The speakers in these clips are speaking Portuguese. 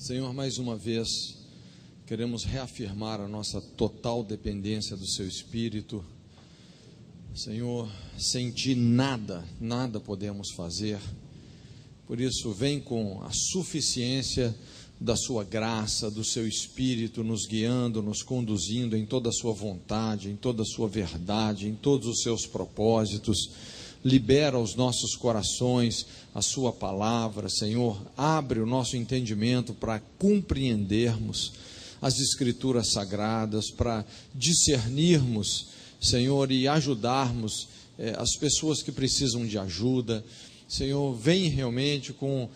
Senhor, mais uma vez, queremos reafirmar a nossa total dependência do Seu Espírito. Senhor, sem Ti nada podemos fazer. Por isso, vem com a suficiência da Sua graça, do Seu Espírito, nos guiando, nos conduzindo em toda a Sua vontade, em toda a Sua verdade, em todos os Seus propósitos. Libera os nossos corações a Sua palavra, Senhor. Abre o nosso entendimento para compreendermos as Escrituras Sagradas, para discernirmos, Senhor, e ajudarmos as pessoas que precisam de ajuda. Senhor, vem realmente com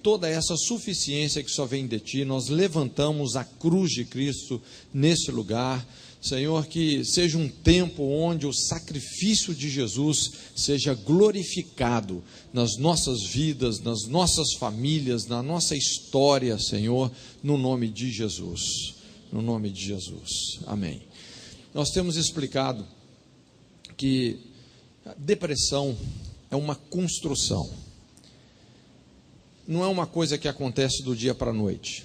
toda essa suficiência que só vem de Ti. Nós levantamos a cruz de Cristo nesse lugar. Senhor, que seja um tempo onde o sacrifício de Jesus seja glorificado nas nossas vidas, nas nossas famílias, na nossa história, Senhor, no nome de Jesus. No nome de Jesus. Amém. Nós temos explicado que a depressão é uma construção. Não é uma coisa que acontece do dia para a noite.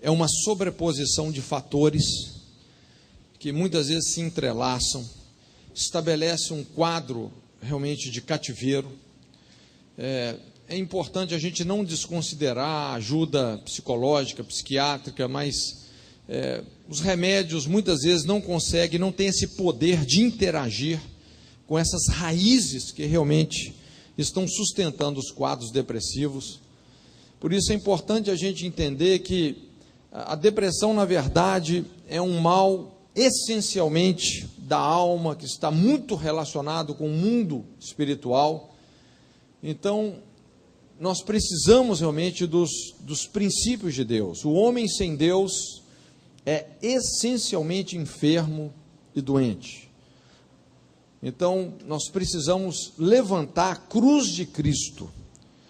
É uma sobreposição de fatores que muitas vezes se entrelaçam, estabelece um quadro realmente de cativeiro. É importante a gente não desconsiderar a ajuda psicológica, psiquiátrica, mas os remédios muitas vezes não conseguem, não têm esse poder de interagir com essas raízes que realmente estão sustentando os quadros depressivos. Por isso é importante a gente entender que a depressão, na verdade, é um mal essencialmente da alma, que está muito relacionado com o mundo espiritual. Então, nós precisamos realmente dos princípios de Deus. O homem sem Deus é essencialmente enfermo e doente. Então, nós precisamos levantar a cruz de Cristo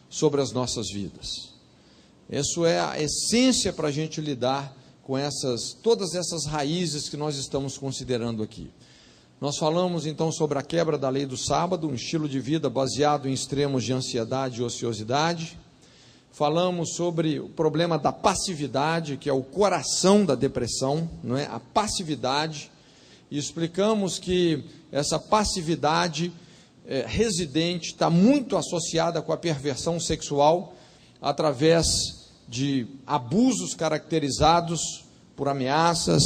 sobre as nossas vidas. Isso é a essência para a gente lidar com todas essas raízes que nós estamos considerando aqui. Nós falamos então sobre a quebra da lei do sábado, um estilo de vida baseado em extremos de ansiedade e ociosidade. Falamos sobre o problema da passividade, que é o coração da depressão, não é? A passividade. E explicamos que essa passividade residente está muito associada com a perversão sexual, através de abusos caracterizados por ameaças,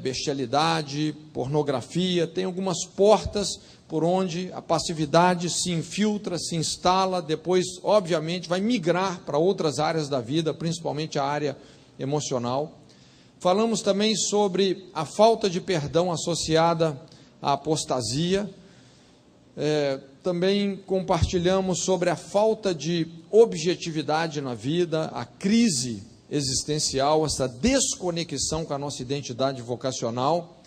bestialidade, pornografia. Tem algumas portas por onde a passividade se infiltra, se instala, depois, obviamente, vai migrar para outras áreas da vida, principalmente a área emocional. Falamos também sobre a falta de perdão associada à apostasia. Também compartilhamos sobre a falta de objetividade na vida, a crise existencial, essa desconexão com a nossa identidade vocacional.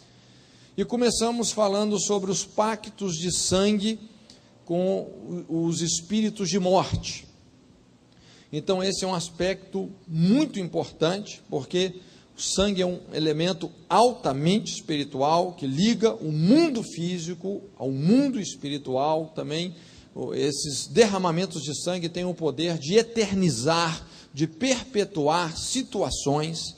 E começamos falando sobre os pactos de sangue com os espíritos de morte. Então esse é um aspecto muito importante, porque o sangue é um elemento altamente espiritual, que liga o mundo físico ao mundo espiritual. Também esses derramamentos de sangue têm o poder de eternizar, de perpetuar situações.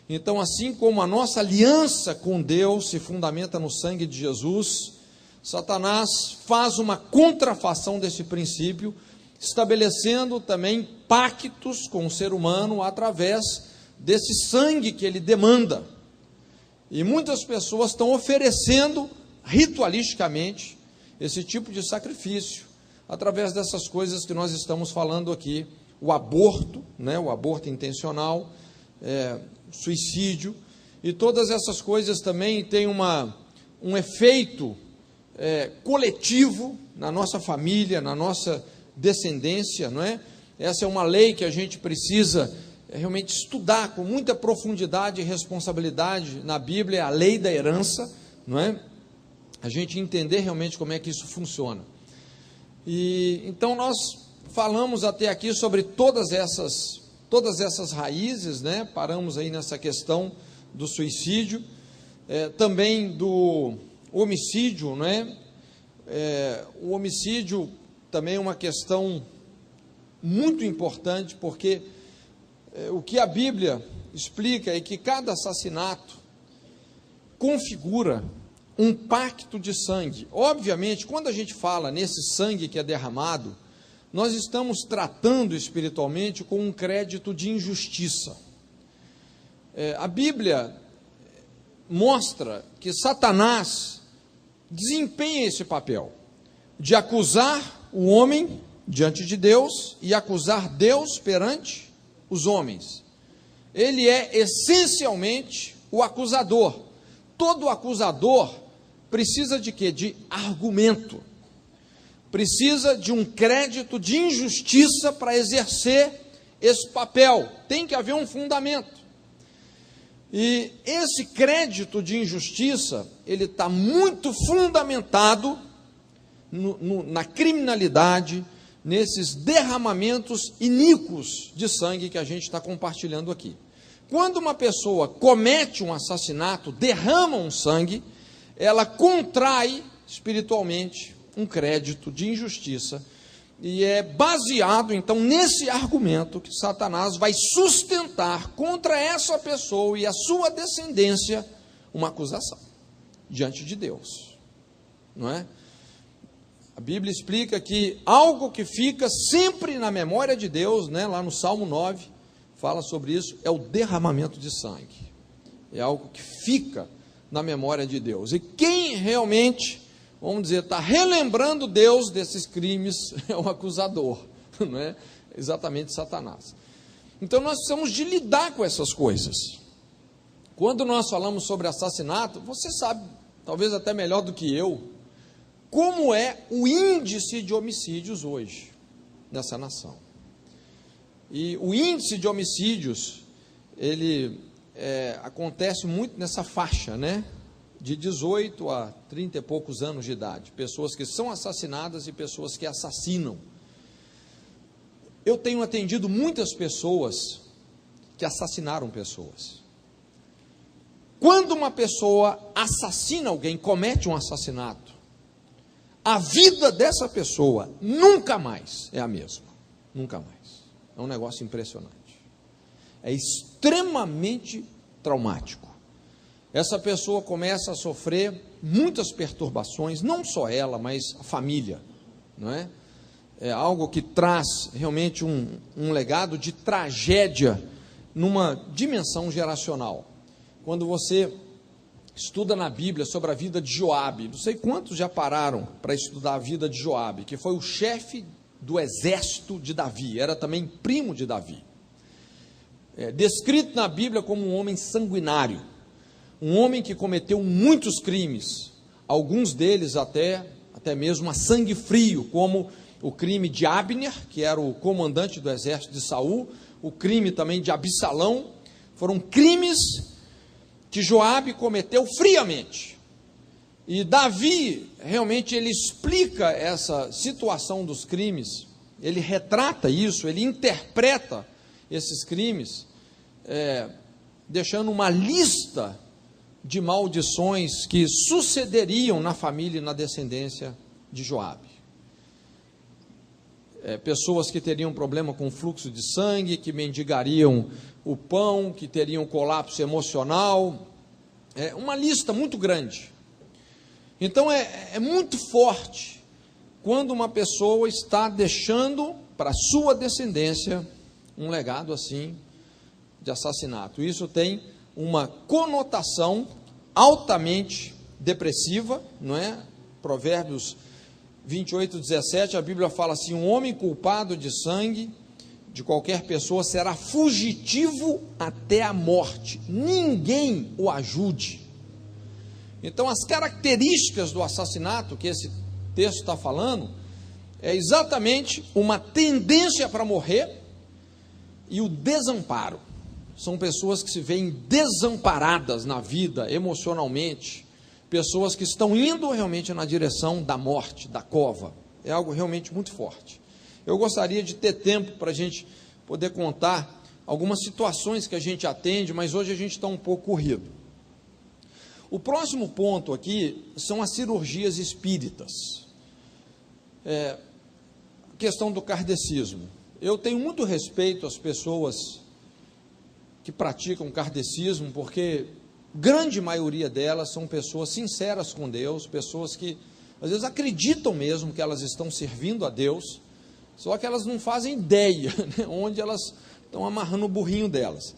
Então, assim como a nossa aliança com Deus se fundamenta no sangue de Jesus, Satanás faz uma contrafação desse princípio, estabelecendo também pactos com o ser humano através desse sangue que ele demanda. E muitas pessoas estão oferecendo ritualisticamente esse tipo de sacrifício, através dessas coisas que nós estamos falando aqui: o aborto, né, o aborto intencional, suicídio, e todas essas coisas também têm um efeito coletivo na nossa família, na nossa descendência, não é? Essa é uma lei que a gente precisa realmente estudar com muita profundidade e responsabilidade na Bíblia, é a lei da herança, não é? A gente entender realmente como é que isso funciona. E então nós falamos até aqui sobre todas essas raízes, né? Paramos aí nessa questão do suicídio, também do homicídio, né? O homicídio também é uma questão muito importante, porque o que a Bíblia explica é que cada assassinato configura um pacto de sangue. Obviamente, quando a gente fala nesse sangue que é derramado, nós estamos tratando espiritualmente com um crédito de injustiça. A Bíblia mostra que Satanás desempenha esse papel de acusar o homem diante de Deus e acusar Deus perante os homens. Ele é essencialmente o acusador. Todo acusador precisa de quê? De argumento. Precisa de um crédito de injustiça para exercer esse papel. Tem que haver um fundamento. E esse crédito de injustiça, ele está muito fundamentado na criminalidade, nesses derramamentos iníquos de sangue que a gente está compartilhando aqui. Quando uma pessoa comete um assassinato, derrama um sangue, ela contrai espiritualmente um crédito de injustiça, e é baseado então nesse argumento que Satanás vai sustentar contra essa pessoa e a sua descendência uma acusação diante de Deus, não é? A Bíblia explica que algo que fica sempre na memória de Deus, né, lá no Salmo 9, fala sobre isso, é o derramamento de sangue. É algo que fica na memória de Deus. E quem realmente, vamos dizer, está relembrando Deus desses crimes é o acusador, não é? Exatamente Satanás. Então nós precisamos de lidar com essas coisas. Quando nós falamos sobre assassinato, você sabe, talvez até melhor do que eu, como é o índice de homicídios hoje nessa nação. E o índice de homicídios, ele acontece muito nessa faixa, né? De 18 a 30 e poucos anos de idade. Pessoas que são assassinadas e pessoas que assassinam. Eu tenho atendido muitas pessoas que assassinaram pessoas. Quando uma pessoa assassina alguém, comete um assassinato, a vida dessa pessoa nunca mais é a mesma. Nunca mais. É um negócio impressionante. É extremamente traumático. Essa pessoa começa a sofrer muitas perturbações, não só ela, mas a família, não é? É algo que traz realmente um legado de tragédia numa dimensão geracional. Quando você estuda na Bíblia sobre a vida de Joabe, não sei quantos já pararam para estudar a vida de Joabe, que foi o chefe do exército de Davi, era também primo de Davi. Descrito na Bíblia como um homem sanguinário, um homem que cometeu muitos crimes, alguns deles até mesmo a sangue frio, como o crime de Abner, que era o comandante do exército de Saul, o crime também de Absalão. Foram crimes que Joabe cometeu friamente. E Davi, realmente, ele explica essa situação dos crimes, ele retrata isso, ele interpreta esses crimes, deixando uma lista de maldições que sucederiam na família e na descendência de Joabe. Pessoas que teriam problema com fluxo de sangue, que mendigariam o pão, que teriam colapso emocional, uma lista muito grande. Então é muito forte quando uma pessoa está deixando para sua descendência um legado assim de assassinato. Isso tem uma conotação altamente depressiva, não é? Provérbios 28:17, a Bíblia fala assim: um homem culpado de sangue de qualquer pessoa será fugitivo até a morte, ninguém o ajude. Então, as características do assassinato que esse texto está falando é exatamente uma tendência para morrer e o desamparo. São pessoas que se veem desamparadas na vida, emocionalmente, pessoas que estão indo realmente na direção da morte, da cova. É algo realmente muito forte. Eu gostaria de ter tempo para a gente poder contar algumas situações que a gente atende, mas hoje a gente está um pouco corrido. O próximo ponto aqui são as cirurgias espíritas. A questão do kardecismo. Eu tenho muito respeito às pessoas que praticam kardecismo, porque grande maioria delas são pessoas sinceras com Deus, pessoas que às vezes acreditam mesmo que elas estão servindo a Deus, só que elas não fazem ideia, né, onde elas estão amarrando o burrinho delas.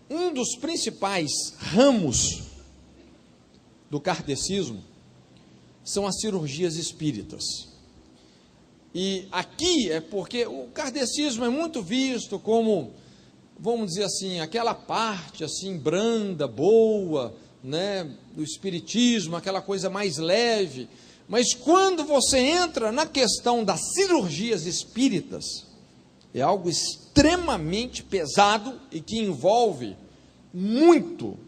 Um dos principais ramos do kardecismo são as cirurgias espíritas. E aqui é porque o kardecismo é muito visto como, vamos dizer assim, aquela parte assim branda, boa, né, do espiritismo, aquela coisa mais leve. Mas quando você entra na questão das cirurgias espíritas, é algo extremamente pesado e que envolve muito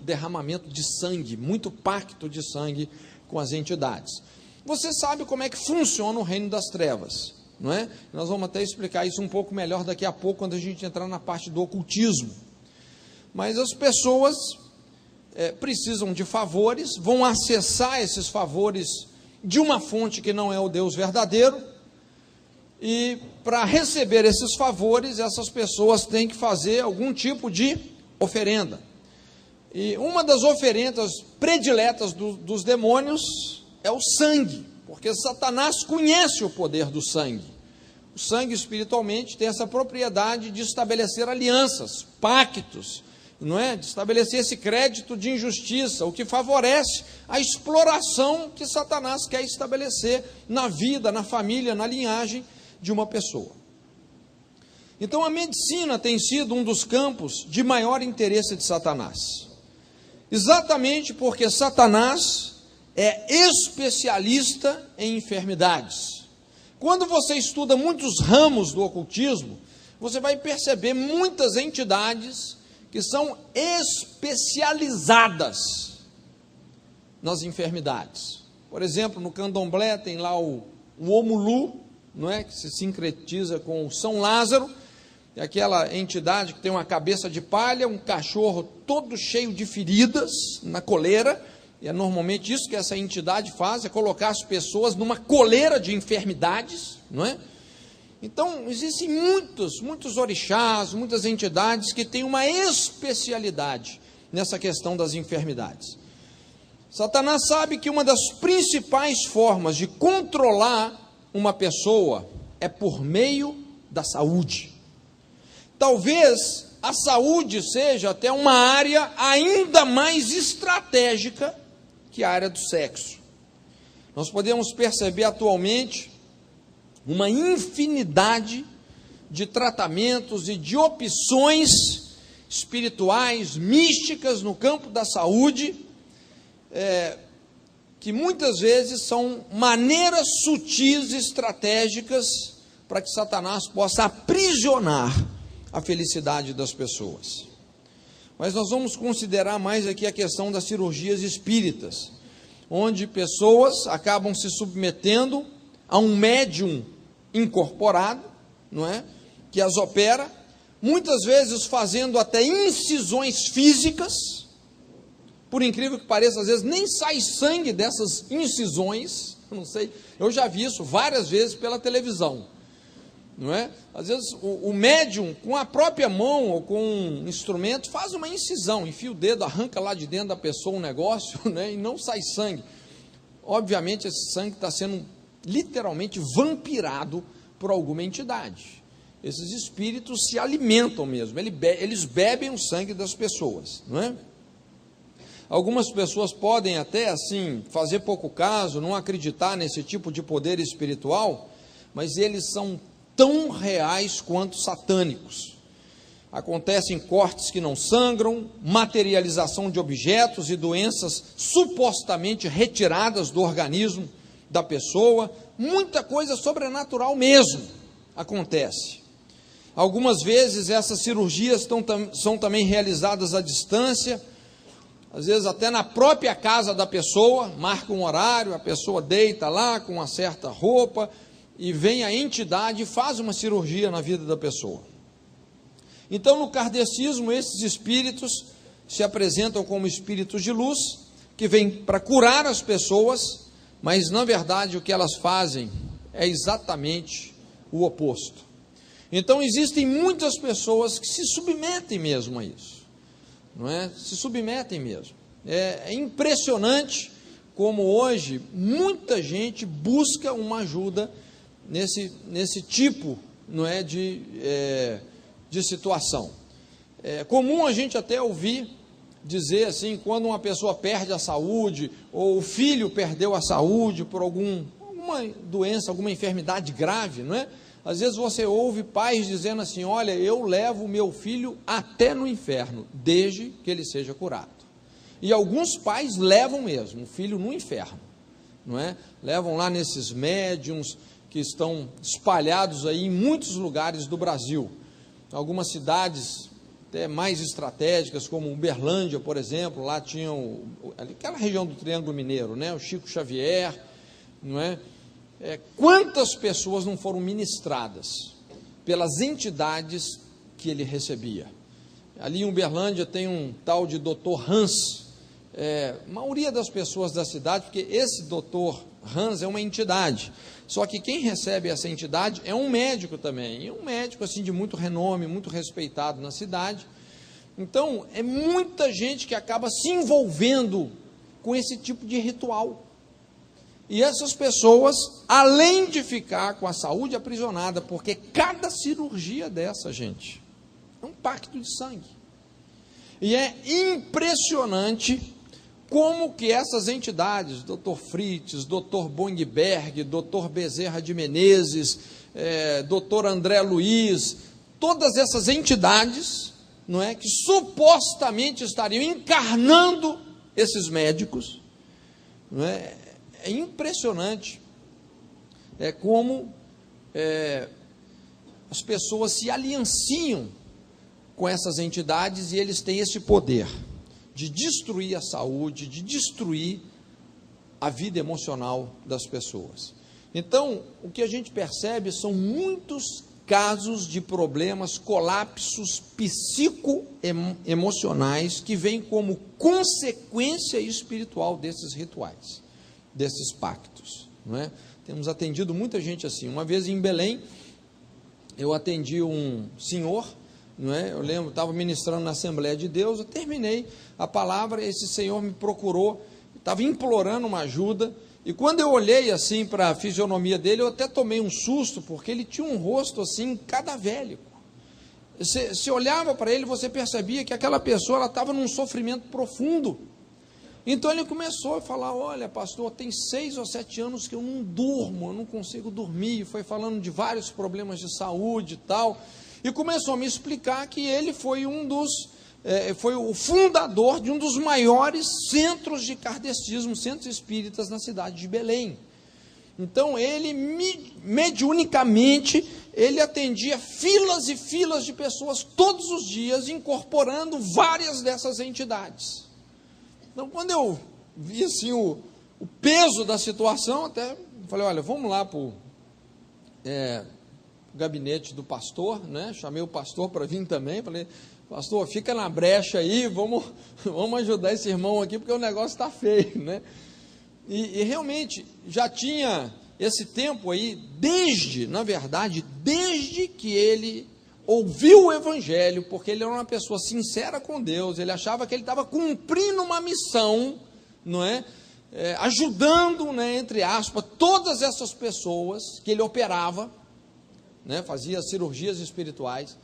derramamento de sangue, muito pacto de sangue com as entidades. Você sabe como é que funciona o reino das trevas, não é? Nós vamos até explicar isso um pouco melhor daqui a pouco, quando a gente entrar na parte do ocultismo. Mas as pessoas precisam de favores, vão acessar esses favores de uma fonte que não é o Deus verdadeiro, e para receber esses favores, essas pessoas têm que fazer algum tipo de oferenda. E uma das oferendas prediletas dos demônios é o sangue, porque Satanás conhece o poder do sangue. O sangue espiritualmente tem essa propriedade de estabelecer alianças, pactos, não é? De estabelecer esse crédito de injustiça, o que favorece a exploração que Satanás quer estabelecer na vida, na família, na linhagem de uma pessoa. Então a medicina tem sido um dos campos de maior interesse de Satanás, exatamente porque Satanás é especialista em enfermidades. Quando você estuda muitos ramos do ocultismo, você vai perceber muitas entidades que são especializadas nas enfermidades. Por exemplo, no candomblé tem lá o Omulu, não é? Que se sincretiza com o São Lázaro, é aquela entidade que tem uma cabeça de palha, um cachorro todo cheio de feridas na coleira, e é normalmente isso que essa entidade faz, é colocar as pessoas numa coleira de enfermidades, não é? Então, existem muitos orixás, muitas entidades que têm uma especialidade nessa questão das enfermidades. Satanás sabe que uma das principais formas de controlar uma pessoa é por meio da saúde. Talvez a saúde seja até uma área ainda mais estratégica que a área do sexo. Nós podemos perceber atualmente uma infinidade de tratamentos e de opções espirituais, místicas no campo da saúde, que muitas vezes são maneiras sutis e estratégicas para que Satanás possa aprisionar a felicidade das pessoas. Mas nós vamos considerar mais aqui a questão das cirurgias espíritas, onde pessoas acabam se submetendo a um médium incorporado, não é? Que as opera, muitas vezes fazendo até incisões físicas. Por incrível que pareça, às vezes nem sai sangue dessas incisões, não sei, eu já vi isso várias vezes pela televisão, não é? Às vezes o médium, com a própria mão ou com um instrumento, faz uma incisão, enfia o dedo, arranca lá de dentro da pessoa um negócio, né, e não sai sangue. Obviamente esse sangue está sendo literalmente vampirado por alguma entidade. Esses espíritos se alimentam mesmo, eles bebem o sangue das pessoas, não é? Algumas pessoas podem até assim fazer pouco caso, não acreditar nesse tipo de poder espiritual, mas eles são tão reais quanto satânicos. Acontecem cortes que não sangram, materialização de objetos e doenças supostamente retiradas do organismo da pessoa, muita coisa sobrenatural mesmo acontece. Algumas vezes essas cirurgias são também realizadas à distância, às vezes até na própria casa da pessoa, marca um horário, a pessoa deita lá com uma certa roupa, e vem a entidade e faz uma cirurgia na vida da pessoa. Então, no kardecismo, esses espíritos se apresentam como espíritos de luz, que vêm para curar as pessoas, mas, na verdade, o que elas fazem é exatamente o oposto. Então existem muitas pessoas que se submetem mesmo a isso, não é? Se submetem mesmo. É impressionante como hoje muita gente busca uma ajuda nesse tipo, não é, de situação. É comum a gente até ouvir dizer assim, quando uma pessoa perde a saúde, ou o filho perdeu a saúde por alguma doença, alguma enfermidade grave, não é? Às vezes você ouve pais dizendo assim, olha, eu levo o meu filho até no inferno, desde que ele seja curado. E alguns pais levam mesmo o filho no inferno, não é? Levam lá nesses médiums que estão espalhados aí em muitos lugares do Brasil. Algumas cidades até mais estratégicas, como Uberlândia, por exemplo, lá tinham aquela região do Triângulo Mineiro, né? O Chico Xavier, não é? Quantas pessoas não foram ministradas pelas entidades que ele recebia? Ali em Uberlândia tem um tal de Dr. Hans, a maioria das pessoas da cidade, porque esse Dr. Hans é uma entidade, só que quem recebe essa entidade é um médico também, e um médico assim de muito renome, muito respeitado na cidade. Então é muita gente que acaba se envolvendo com esse tipo de ritual. E essas pessoas, além de ficar com a saúde aprisionada, porque cada cirurgia dessa, gente, é um pacto de sangue. E é impressionante como que essas entidades, Dr. Fritz, Dr. Bongberg, Dr. Bezerra de Menezes, Dr. André Luiz, todas essas entidades, não é, que supostamente estariam encarnando esses médicos, não é? É impressionante como as pessoas se alianciam com essas entidades e eles têm esse poder de destruir a saúde, de destruir a vida emocional das pessoas. Então, o que a gente percebe são muitos casos de problemas, colapsos psicoemocionais que vêm como consequência espiritual desses rituais, desses pactos, não é? Temos atendido muita gente assim. Uma vez em Belém, eu atendi um senhor, não é? Eu lembro, estava ministrando na Assembleia de Deus, eu terminei a palavra, esse senhor me procurou, estava implorando uma ajuda, e quando eu olhei assim para a fisionomia dele, eu até tomei um susto, porque ele tinha um rosto assim, cadavélico. Você olhava para ele, você percebia que aquela pessoa ela estava num sofrimento profundo. Então ele começou a falar, olha pastor, tem 6 ou 7 anos que eu não durmo, eu não consigo dormir, foi falando de vários problemas de saúde e tal, e começou a me explicar que ele foi foi o fundador de um dos maiores centros de kardecismo, centros espíritas na cidade de Belém. Então ele, mediunicamente, ele atendia filas e filas de pessoas todos os dias, incorporando várias dessas entidades. Então, quando eu vi assim, o peso da situação, até falei, olha, vamos lá para o gabinete do pastor, né? Chamei o pastor para vir também, falei, pastor, fica na brecha aí, vamos ajudar esse irmão aqui, porque o negócio está feio, né? E realmente, já tinha esse tempo aí, na verdade, desde que ele ouviu o Evangelho, porque ele era uma pessoa sincera com Deus, ele achava que ele estava cumprindo uma missão, não é? Ajudando, né, entre aspas, todas essas pessoas que ele operava, né, fazia cirurgias espirituais.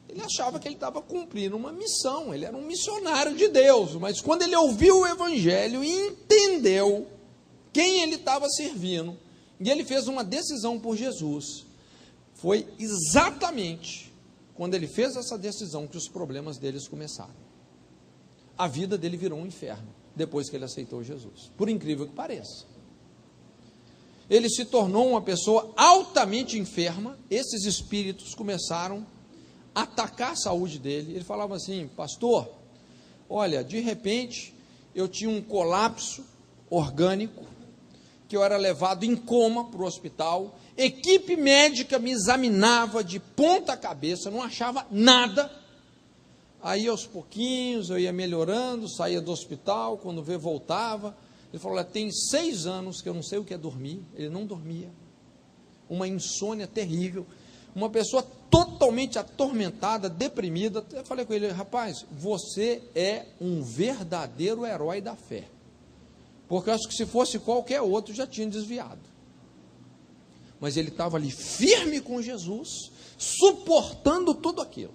Ele achava que ele estava cumprindo uma missão, ele era um missionário de Deus, mas quando ele ouviu o Evangelho e entendeu quem ele estava servindo, e ele fez uma decisão por Jesus, foi exatamente quando ele fez essa decisão que os problemas deles começaram. A vida dele virou um inferno, depois que ele aceitou Jesus, por incrível que pareça. Ele se tornou uma pessoa altamente enferma, esses espíritos começaram a atacar a saúde dele. Ele falava assim, pastor, olha, de repente, eu tinha um colapso orgânico, que eu era levado em coma para o hospital, equipe médica me examinava de ponta cabeça, não achava nada, aí aos pouquinhos eu ia melhorando, saía do hospital, quando vê voltava. Ele falou, olha, tem 6 anos que eu não sei o que é dormir. Ele não dormia, uma insônia terrível, uma pessoa totalmente atormentada, deprimida. Eu falei com ele: rapaz, você é um verdadeiro herói da fé, porque eu acho que se fosse qualquer outro já tinha desviado. Mas ele estava ali firme com Jesus, suportando tudo aquilo.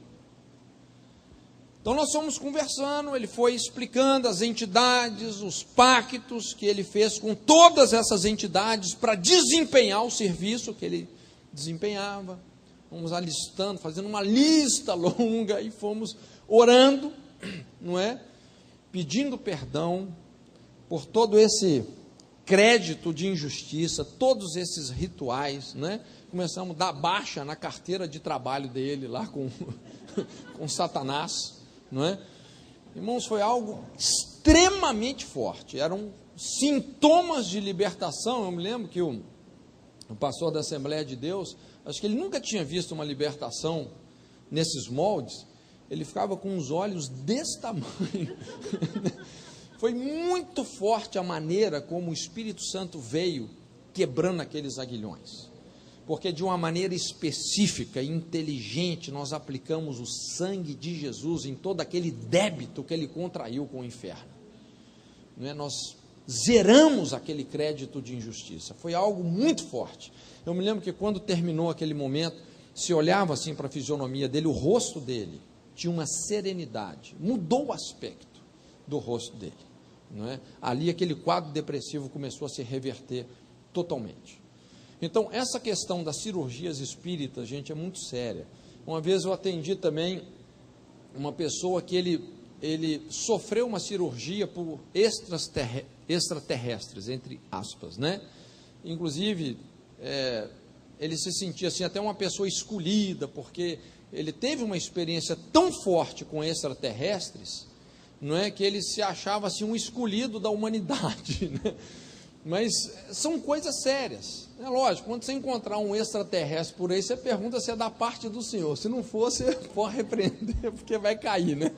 Então nós fomos conversando, ele foi explicando as entidades, os pactos que ele fez com todas essas entidades para desempenhar o serviço que ele desempenhava. Fomos alistando, fazendo uma lista longa e fomos orando, não é? Pedindo perdão por todo esse crédito de injustiça, todos esses rituais, né? Começamos a dar baixa na carteira de trabalho dele lá com Satanás, não é? Irmãos, foi algo extremamente forte, eram sintomas de libertação. Eu me lembro que o pastor da Assembleia de Deus, acho que ele nunca tinha visto uma libertação nesses moldes. Ele ficava com os olhos desse tamanho. Foi muito forte a maneira como o Espírito Santo veio quebrando aqueles aguilhões, porque de uma maneira específica e inteligente nós aplicamos o sangue de Jesus em todo aquele débito que ele contraiu com o inferno, não é? Nós zeramos aquele crédito de injustiça. Foi algo muito forte. Eu me lembro que quando terminou aquele momento, se olhava assim para a fisionomia dele, o rosto dele tinha uma serenidade, mudou o aspecto do rosto dele, não é? Ali aquele quadro depressivo começou a se reverter totalmente. Então essa questão das cirurgias espíritas, gente, é muito séria. Uma vez eu atendi também uma pessoa que ele sofreu uma cirurgia por extraterrestres, entre aspas, né? Inclusive ele se sentia assim até uma pessoa escolhida, porque ele teve uma experiência tão forte com extraterrestres, não é, que ele se achava assim um escolhido da humanidade, né? Mas são coisas sérias, é lógico. Quando você encontrar um extraterrestre por aí, você pergunta se é da parte do Senhor. Se não for, você pode repreender, porque vai cair, né?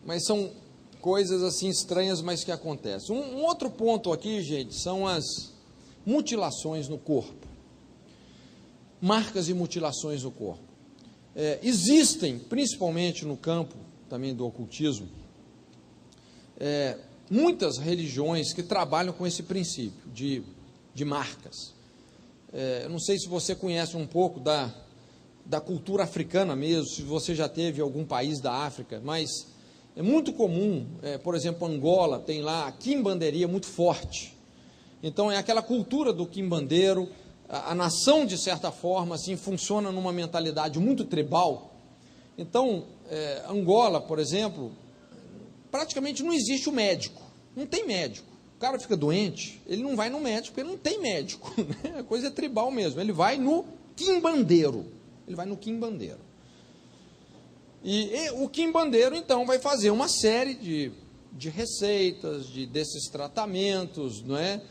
Mas são coisas assim estranhas, mas que acontecem. Um outro ponto aqui, gente, são as mutilações no corpo. Marcas e mutilações no corpo. Existem, principalmente no campo também do ocultismo, muitas religiões que trabalham com esse princípio de marcas. Eu não sei se você conhece um pouco da cultura africana mesmo, se você já teve em algum país da África, mas é muito comum, por exemplo, Angola tem lá a quimbanderia muito forte. Então é aquela cultura do quimbandeiro. A nação, de certa forma, assim, funciona numa mentalidade muito tribal. Então, Angola, por exemplo, praticamente não existe o médico, não tem médico. O cara fica doente, ele não vai no médico, porque não tem médico, né? A coisa é tribal mesmo, ele vai no quimbandeiro, E o quimbandeiro, então, vai fazer uma série de receitas, desses tratamentos, não é?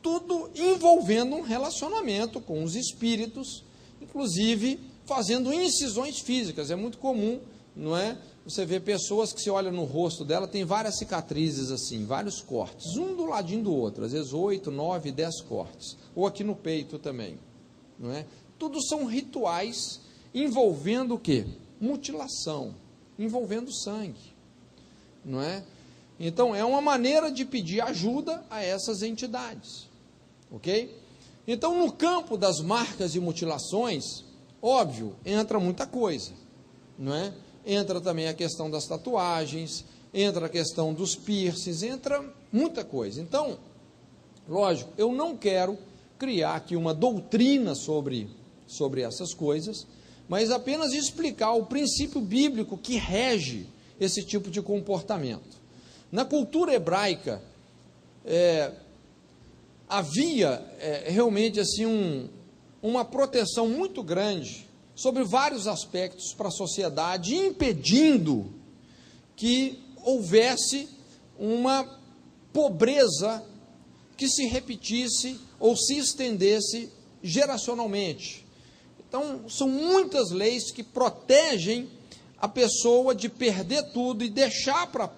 Tudo envolvendo um relacionamento com os espíritos, inclusive fazendo incisões físicas. É muito comum, não é? Você vê pessoas que se olha no rosto dela, tem várias cicatrizes assim, vários cortes, um do ladinho do outro, às vezes 8, 9, 10 cortes, ou aqui no peito também, não é? Tudo são rituais envolvendo o quê? Mutilação, envolvendo sangue, não é? Então é uma maneira de pedir ajuda a essas entidades, ok? Então no campo das marcas e mutilações, óbvio, entra muita coisa, não é? Entra também a questão das tatuagens, entra a questão dos piercings, entra muita coisa. Então, lógico, eu não quero criar aqui uma doutrina sobre essas coisas, mas apenas explicar o princípio bíblico que rege esse tipo de comportamento. Na cultura hebraica, havia realmente assim uma proteção muito grande sobre vários aspectos para a sociedade, impedindo que houvesse uma pobreza que se repetisse ou se estendesse geracionalmente. Então, são muitas leis que protegem a pessoa de perder tudo e deixar para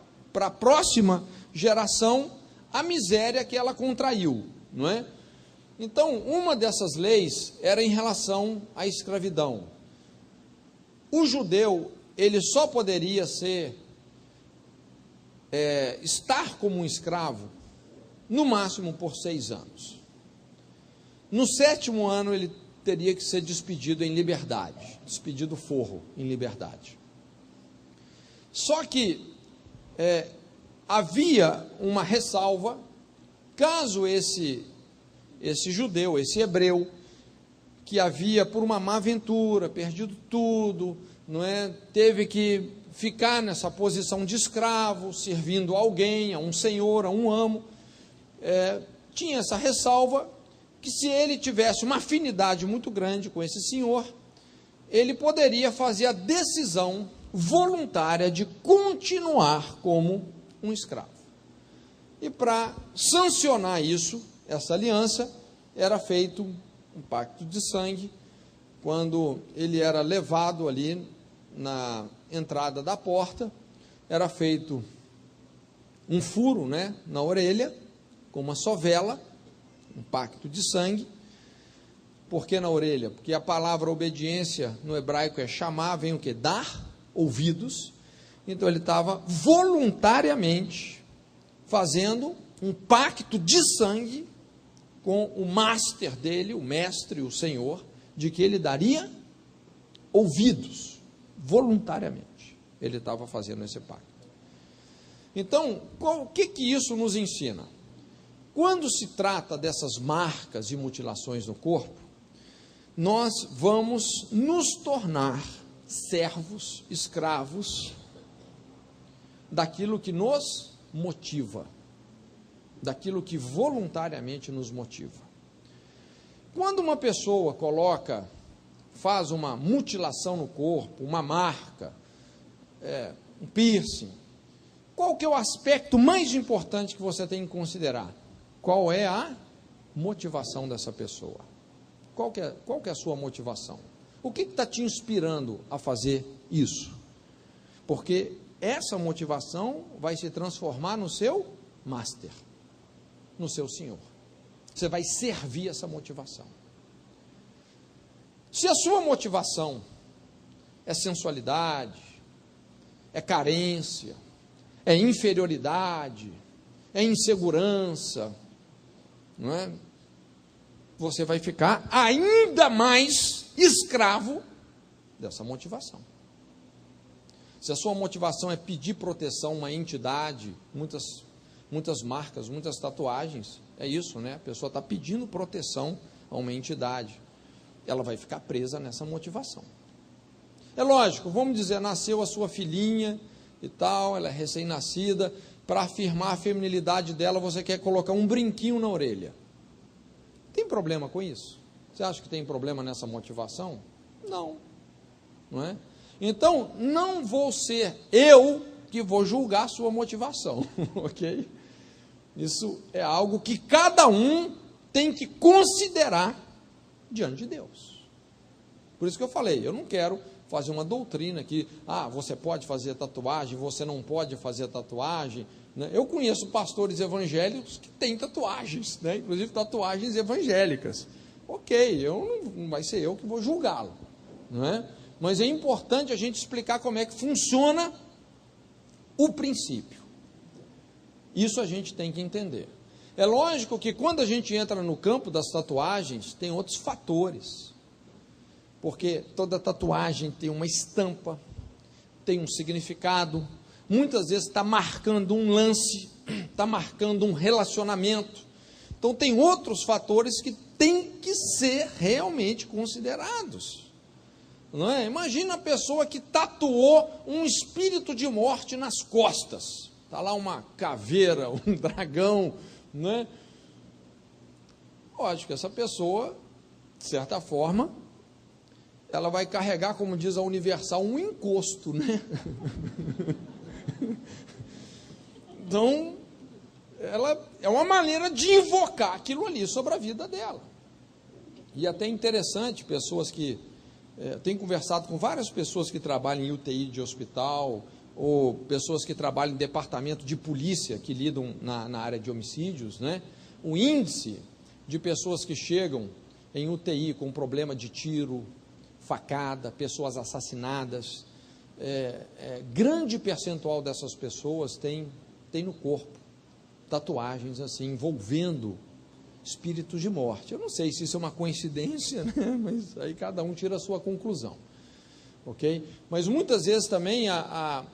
a próxima geração a miséria que ela contraiu, não é? Então, uma dessas leis era em relação à escravidão. O judeu, ele só poderia estar como um escravo, no máximo por 6 anos. No 7º ano, ele teria que ser despedido em liberdade, despedido forro em liberdade. Só que havia uma ressalva, caso esse judeu, esse hebreu, que havia por uma má aventura perdido tudo, não é? Teve que ficar nessa posição de escravo, servindo a alguém, a um senhor, a um amo, tinha essa ressalva, que se ele tivesse uma afinidade muito grande com esse senhor, ele poderia fazer a decisão voluntária de continuar como um escravo. E para sancionar isso, essa aliança, era feito um pacto de sangue, quando ele era levado ali na entrada da porta, era feito um furo, né, na orelha, com uma sovela, um pacto de sangue. Por que na orelha? Porque a palavra obediência no hebraico é chamar, vem o que? Dar ouvidos. Então ele estava voluntariamente fazendo um pacto de sangue com o master dele, o mestre, o senhor, de que ele daria ouvidos, voluntariamente. Ele estava fazendo esse pacto. Então, o que isso nos ensina? Quando se trata dessas marcas e mutilações no corpo, nós vamos nos tornar servos, escravos, daquilo que nos motiva, daquilo que voluntariamente nos motiva. Quando uma pessoa faz uma mutilação no corpo, uma marca, um piercing, qual que é o aspecto mais importante que você tem que considerar? Qual é a motivação dessa pessoa? Qual que é a sua motivação? O que está te inspirando a fazer isso? Porque essa motivação vai se transformar no seu master, no seu senhor. Você vai servir essa motivação. Se a sua motivação é sensualidade, é carência, é inferioridade, é insegurança, não é? Você vai ficar ainda mais escravo dessa motivação. Se a sua motivação é pedir proteção a uma entidade, muitas marcas, muitas tatuagens, é isso, né? A pessoa está pedindo proteção a uma entidade, ela vai ficar presa nessa motivação. É lógico, vamos dizer, nasceu a sua filhinha e tal, ela é recém-nascida, para afirmar a feminilidade dela, você quer colocar um brinquinho na orelha. Tem problema com isso? Você acha que tem problema nessa motivação? Não, não é? Então, não vou ser eu que vou julgar a sua motivação, ok? Isso é algo que cada um tem que considerar diante de Deus. Por isso que eu falei, eu não quero fazer uma doutrina que, você pode fazer tatuagem, você não pode fazer tatuagem, né? Eu conheço pastores evangélicos que têm tatuagens, né? Inclusive tatuagens evangélicas. Ok, não vai ser eu que vou julgá-lo, não é? Mas é importante a gente explicar como é que funciona o princípio. Isso a gente tem que entender. É lógico que quando a gente entra no campo das tatuagens, tem outros fatores. Porque toda tatuagem tem uma estampa, tem um significado, muitas vezes está marcando um lance, está marcando um relacionamento. Então tem outros fatores que têm que ser realmente considerados. Não é? Imagina a pessoa que tatuou um espírito de morte nas costas. Está lá uma caveira, um dragão, não é? Lógico que essa pessoa, de certa forma, ela vai carregar, como diz a Universal, um encosto, né? Então, ela é uma maneira de invocar aquilo ali sobre a vida dela. E até interessante, pessoas que... tenho conversado com várias pessoas que trabalham em UTI de hospital, ou pessoas que trabalham em departamento de polícia, que lidam na área de homicídios, né? O índice de pessoas que chegam em UTI com problema de tiro, facada, pessoas assassinadas. Grande percentual dessas pessoas tem no corpo tatuagens assim, envolvendo espíritos de morte. Eu não sei se isso é uma coincidência, né? Mas aí cada um tira a sua conclusão, ok? Mas muitas vezes também a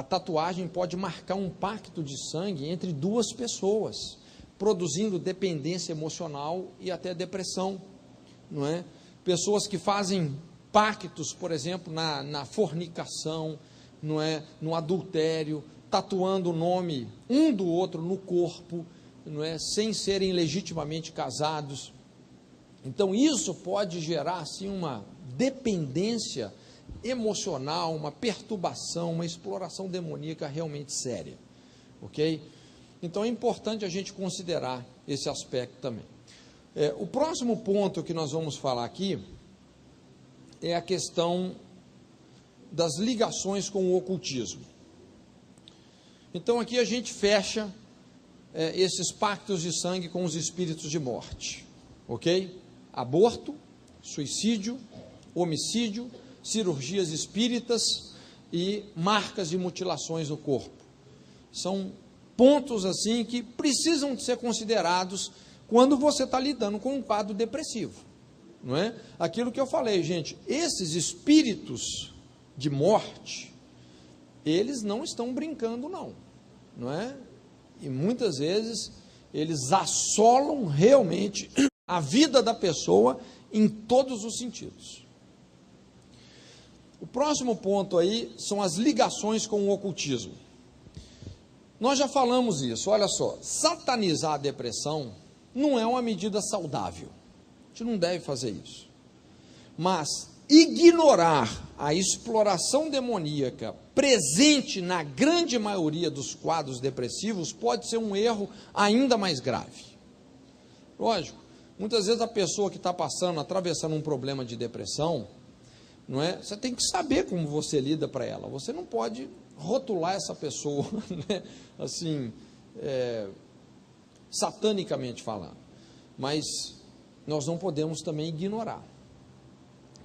tatuagem pode marcar um pacto de sangue entre duas pessoas, produzindo dependência emocional e até depressão, não é? Pessoas que fazem pactos, por exemplo, na fornicação, não é? No adultério, tatuando o nome um do outro no corpo, não é? Sem serem legitimamente casados. Então isso pode gerar assim uma dependência emocional, uma perturbação, uma exploração demoníaca realmente séria, ok? Então é importante a gente considerar esse aspecto também. O próximo ponto que nós vamos falar aqui é a questão das ligações com o ocultismo. Então aqui a gente fecha esses pactos de sangue com os espíritos de morte, ok? Aborto, suicídio, homicídio, cirurgias espíritas e marcas de mutilações no corpo. São pontos assim que precisam de ser considerados quando você está lidando com um quadro depressivo, não é? Aquilo que eu falei, gente, esses espíritos de morte, eles não estão brincando não é? E muitas vezes eles assolam realmente a vida da pessoa em todos os sentidos. O próximo ponto aí são as ligações com o ocultismo. Nós já falamos isso, olha só, satanizar a depressão não é uma medida saudável, a gente não deve fazer isso, mas ignorar a exploração demoníaca presente na grande maioria dos quadros depressivos pode ser um erro ainda mais grave. Lógico, muitas vezes a pessoa que está atravessando um problema de depressão, não é? Você tem que saber como você lida para ela, você não pode rotular essa pessoa, né? Assim, satanicamente falando, mas nós não podemos também ignorar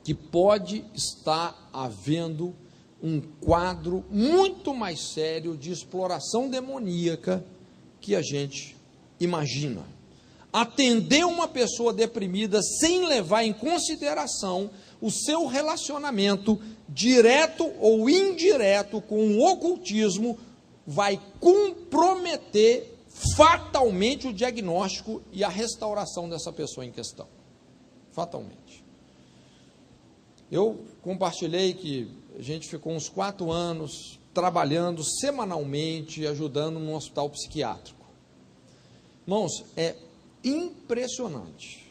que pode estar havendo um quadro muito mais sério de exploração demoníaca que a gente imagina. Atender uma pessoa deprimida sem levar em consideração o seu relacionamento direto ou indireto com o ocultismo vai comprometer fatalmente o diagnóstico e a restauração dessa pessoa em questão. Fatalmente. Eu compartilhei que a gente ficou uns 4 anos trabalhando semanalmente, ajudando num hospital psiquiátrico. Irmãos, é impressionante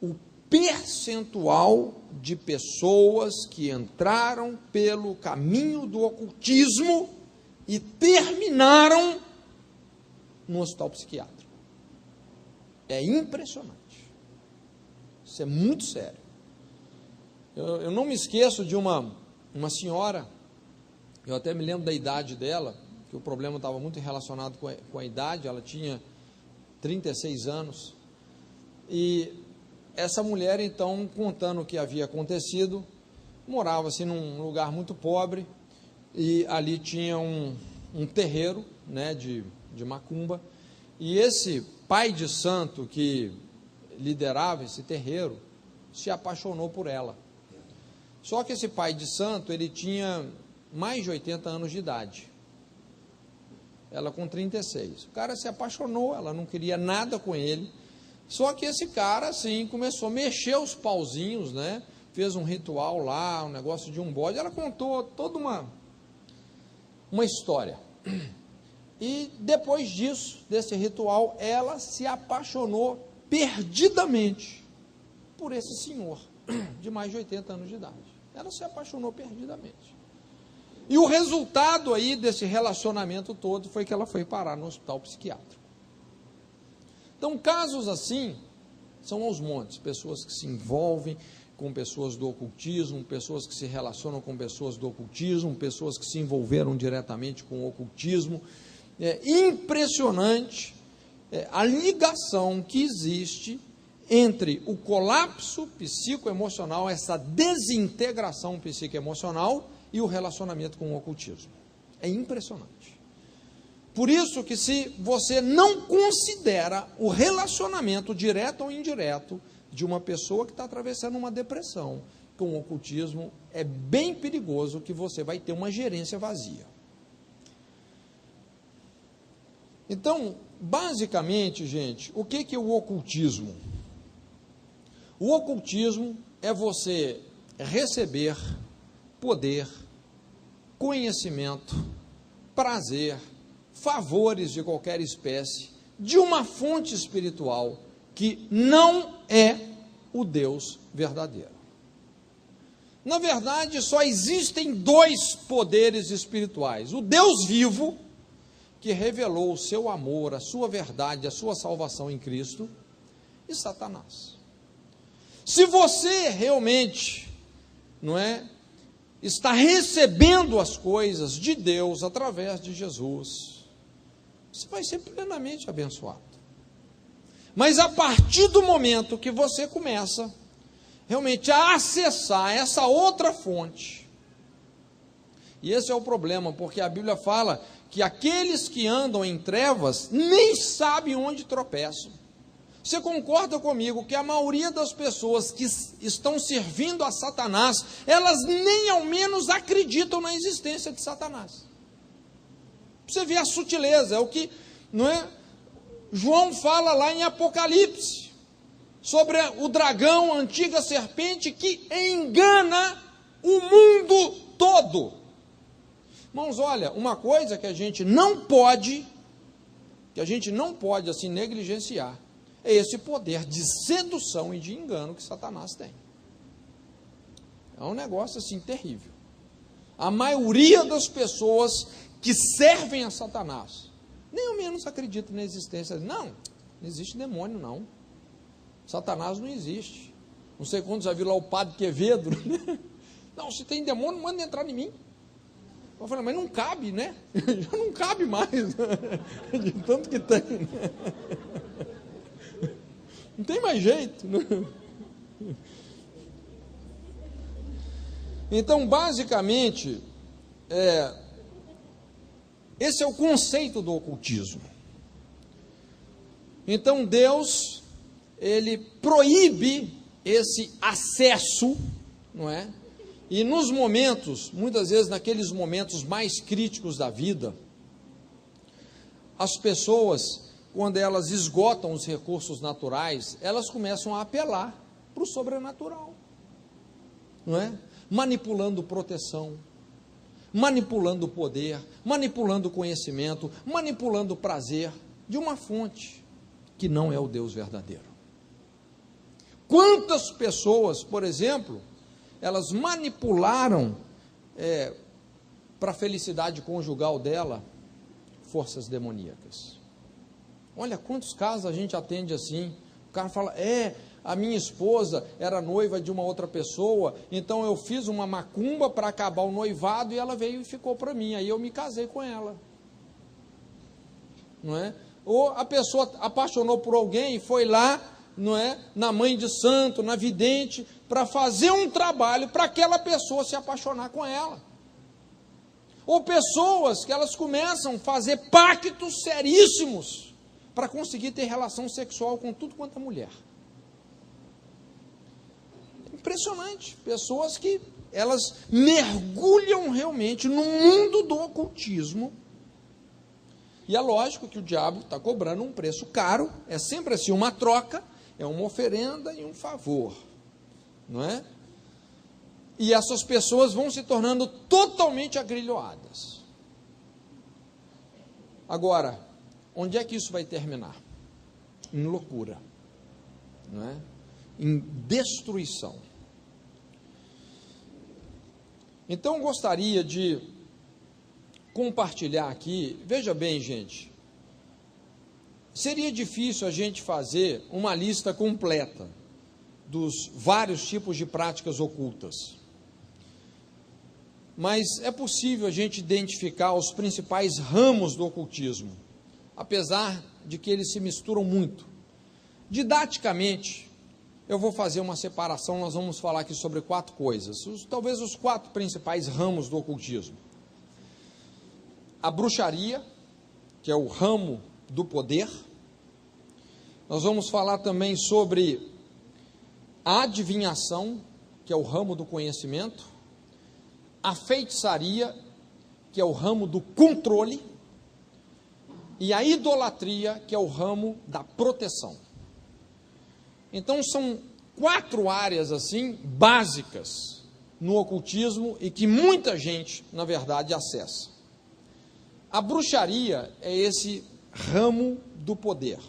o percentual de pessoas que entraram pelo caminho do ocultismo e terminaram no hospital psiquiátrico. É impressionante. Isso é muito sério. Eu não me esqueço de uma senhora, eu até me lembro da idade dela, que o problema estava muito relacionado com a idade, ela tinha 36 anos, e essa mulher, então, contando o que havia acontecido, morava assim num lugar muito pobre, e ali tinha um terreiro, né, de macumba, e esse pai de santo que liderava esse terreiro, se apaixonou por ela. Só que esse pai de santo, ele tinha mais de 80 anos de idade. Ela com 36. O cara se apaixonou, ela não queria nada com ele. Só que esse cara, assim, começou a mexer os pauzinhos, né? Fez um ritual lá, um negócio de um bode. Ela contou toda uma história. E depois disso, desse ritual, ela se apaixonou perdidamente por esse senhor de mais de 80 anos de idade. Ela se apaixonou perdidamente. E o resultado aí desse relacionamento todo foi que ela foi parar no hospital psiquiátrico. Então, casos assim são aos montes, pessoas que se envolvem com pessoas do ocultismo, pessoas que se relacionam com pessoas do ocultismo, pessoas que se envolveram diretamente com o ocultismo. É impressionante a ligação que existe entre o colapso psicoemocional, essa desintegração psicoemocional e o relacionamento com o ocultismo. É impressionante. Por isso que, se você não considera o relacionamento direto ou indireto de uma pessoa que está atravessando uma depressão com o ocultismo, é bem perigoso que você vai ter uma gerência vazia. Então, basicamente, gente, o que é o ocultismo? O ocultismo é você receber poder, conhecimento, prazer, favores de qualquer espécie, de uma fonte espiritual que não é o Deus verdadeiro. Na verdade, só existem dois poderes espirituais: o Deus vivo, que revelou o seu amor, a sua verdade, a sua salvação em Cristo, e Satanás. Se você realmente, está recebendo as coisas de Deus através de Jesus, você vai ser plenamente abençoado. Mas a partir do momento que você começa realmente a acessar essa outra fonte, e esse é o problema, porque a Bíblia fala que aqueles que andam em trevas nem sabem onde tropeçam. Você concorda comigo que a maioria das pessoas que estão servindo a Satanás, elas nem ao menos acreditam na existência de Satanás? Você vê a sutileza, é o que, João fala lá em Apocalipse, sobre o dragão, a antiga serpente, que engana o mundo todo. Irmãos, olha, uma coisa que a gente não pode assim negligenciar, é esse poder de sedução e de engano que Satanás tem. É um negócio assim terrível. A maioria das pessoas que servem a Satanás, nem ao menos acredita na existência. Não existe demônio, não. Satanás não existe. Não sei quando já viu lá o padre Quevedo. Não, se tem demônio, manda entrar em mim. Eu falei, mas não cabe, né? Já não cabe mais. De tanto que tem. Não tem mais jeito. Então, basicamente, esse é o conceito do ocultismo. Então, Deus, Ele proíbe esse acesso, E nos momentos, muitas vezes naqueles momentos mais críticos da vida, as pessoas, quando elas esgotam os recursos naturais, elas começam a apelar para o sobrenatural, manipulando proteção, manipulando poder, manipulando conhecimento, manipulando prazer de uma fonte que não é o Deus verdadeiro. Quantas pessoas, por exemplo, elas manipularam para a felicidade conjugal dela forças demoníacas. Olha quantos casos a gente atende assim. O cara fala, a minha esposa era noiva de uma outra pessoa, então eu fiz uma macumba para acabar o noivado e ela veio e ficou para mim, aí eu me casei com ela. Ou a pessoa apaixonou por alguém e foi lá, na mãe de santo, na vidente, para fazer um trabalho para aquela pessoa se apaixonar com ela. Ou pessoas que elas começam a fazer pactos seríssimos para conseguir ter relação sexual com tudo quanto é mulher. Impressionante. Pessoas que elas mergulham realmente no mundo do ocultismo. E é lógico que o diabo está cobrando um preço caro. É sempre assim, uma troca, é uma oferenda e um favor. E essas pessoas vão se tornando totalmente agrilhoadas. Agora, onde é que isso vai terminar? Em loucura, em destruição. Então, eu gostaria de compartilhar aqui, veja bem, gente, seria difícil a gente fazer uma lista completa dos vários tipos de práticas ocultas. Mas é possível a gente identificar os principais ramos do ocultismo, apesar de que eles se misturam muito. Didaticamente, eu vou fazer uma separação, nós vamos falar aqui sobre 4 coisas, talvez os 4 principais ramos do ocultismo. A bruxaria, que é o ramo do poder. Nós vamos falar também sobre a adivinhação, que é o ramo do conhecimento. A feitiçaria, que é o ramo do controle. E a idolatria, que é o ramo da proteção. Então são 4 áreas assim básicas no ocultismo e que muita gente, na verdade, acessa. A bruxaria é esse ramo do poder.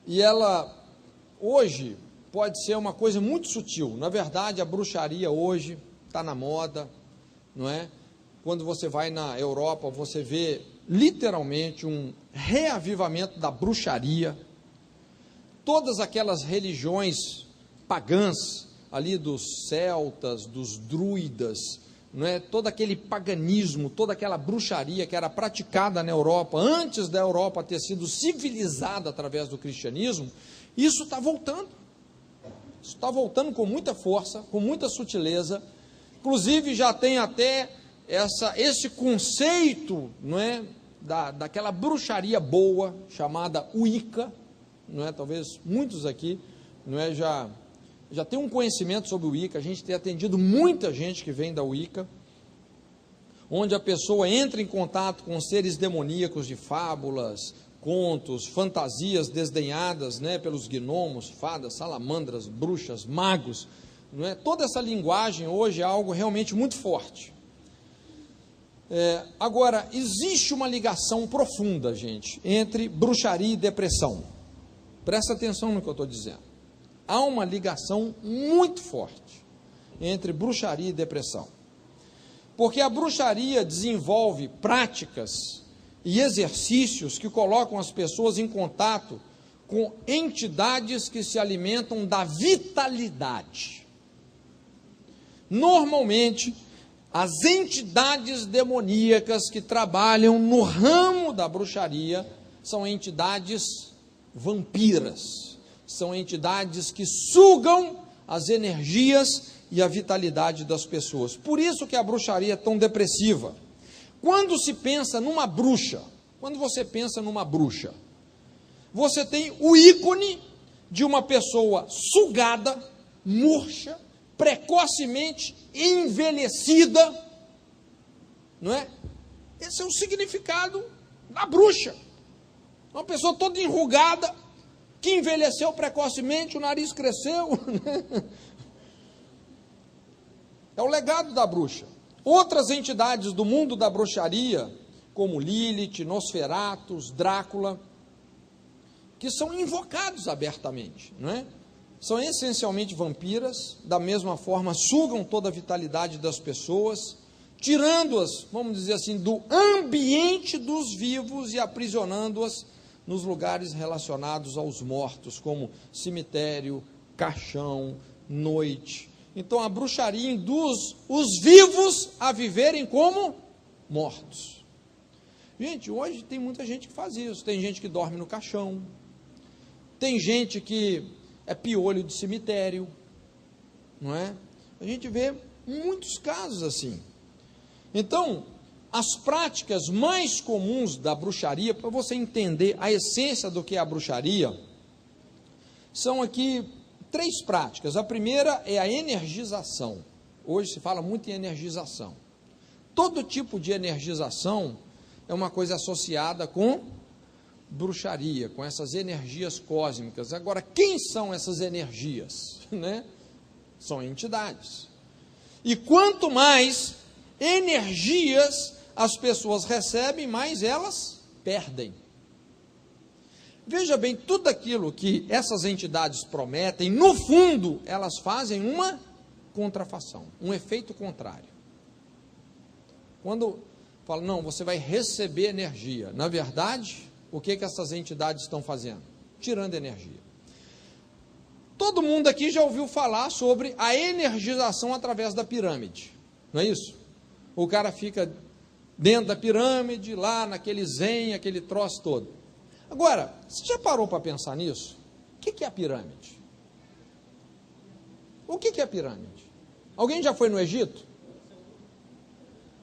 E ela, hoje, pode ser uma coisa muito sutil. Na verdade, a bruxaria hoje está na moda, não é? Quando você vai na Europa, você vê literalmente um reavivamento da bruxaria. Todas aquelas religiões pagãs, ali dos celtas, dos druidas, não é? Todo aquele paganismo, toda aquela bruxaria que era praticada na Europa, antes da Europa ter sido civilizada através do cristianismo, isso está voltando. Isso está voltando com muita força, com muita sutileza. Inclusive já tem até esse conceito, não é, daquela bruxaria boa chamada Wicca, não é? Talvez muitos aqui, não é, já tem um conhecimento sobre o Wicca. A gente tem atendido muita gente que vem da Wicca, onde a pessoa entra em contato com seres demoníacos de fábulas, contos, fantasias desdenhadas, né, pelos gnomos, fadas, salamandras, bruxas, magos, não é? Toda essa linguagem hoje é algo realmente muito forte. Agora, existe uma ligação profunda, gente, entre bruxaria e depressão. Presta atenção no que eu estou dizendo. Há uma ligação muito forte entre bruxaria e depressão. Porque a bruxaria desenvolve práticas e exercícios que colocam as pessoas em contato com entidades que se alimentam da vitalidade. Normalmente, as entidades demoníacas que trabalham no ramo da bruxaria são entidades vampiras, são entidades que sugam as energias e a vitalidade das pessoas. Por isso que a bruxaria é tão depressiva. Quando se pensa numa bruxa, quando você pensa numa bruxa, você tem o ícone de uma pessoa sugada, murcha, precocemente envelhecida, não é? Esse é o significado da bruxa. Uma pessoa toda enrugada, que envelheceu precocemente, o nariz cresceu. É o legado da bruxa. Outras entidades do mundo da bruxaria, como Lilith, Nosferatus, Drácula, que são invocados abertamente, não é? São essencialmente vampiras, da mesma forma sugam toda a vitalidade das pessoas, tirando-as, vamos dizer assim, do ambiente dos vivos e aprisionando-as nos lugares relacionados aos mortos, como cemitério, caixão, noite. Então a bruxaria induz os vivos a viverem como mortos. Gente, hoje tem muita gente que faz isso. Tem gente que dorme no caixão, tem gente que é piolho de cemitério, não é? A gente vê muitos casos assim. Então, as práticas mais comuns da bruxaria, para você entender a essência do que é a bruxaria, são aqui 3 práticas. A primeira é a energização. Hoje se fala muito em energização. Todo tipo de energização é uma coisa associada com bruxaria, com essas energias cósmicas. Agora, quem são essas energias? Né? São entidades. E quanto mais energias as pessoas recebem, mais elas perdem. Veja bem, tudo aquilo que essas entidades prometem, no fundo, elas fazem uma contrafação, um efeito contrário. Quando falam, não, você vai receber energia, na verdade, o que essas entidades estão fazendo? Tirando energia. Todo mundo aqui já ouviu falar sobre a energização através da pirâmide, não é isso? O cara fica dentro da pirâmide, lá naquele zen, aquele troço todo. Agora, você já parou para pensar nisso? O que é a pirâmide? O que é a pirâmide? Alguém já foi no Egito?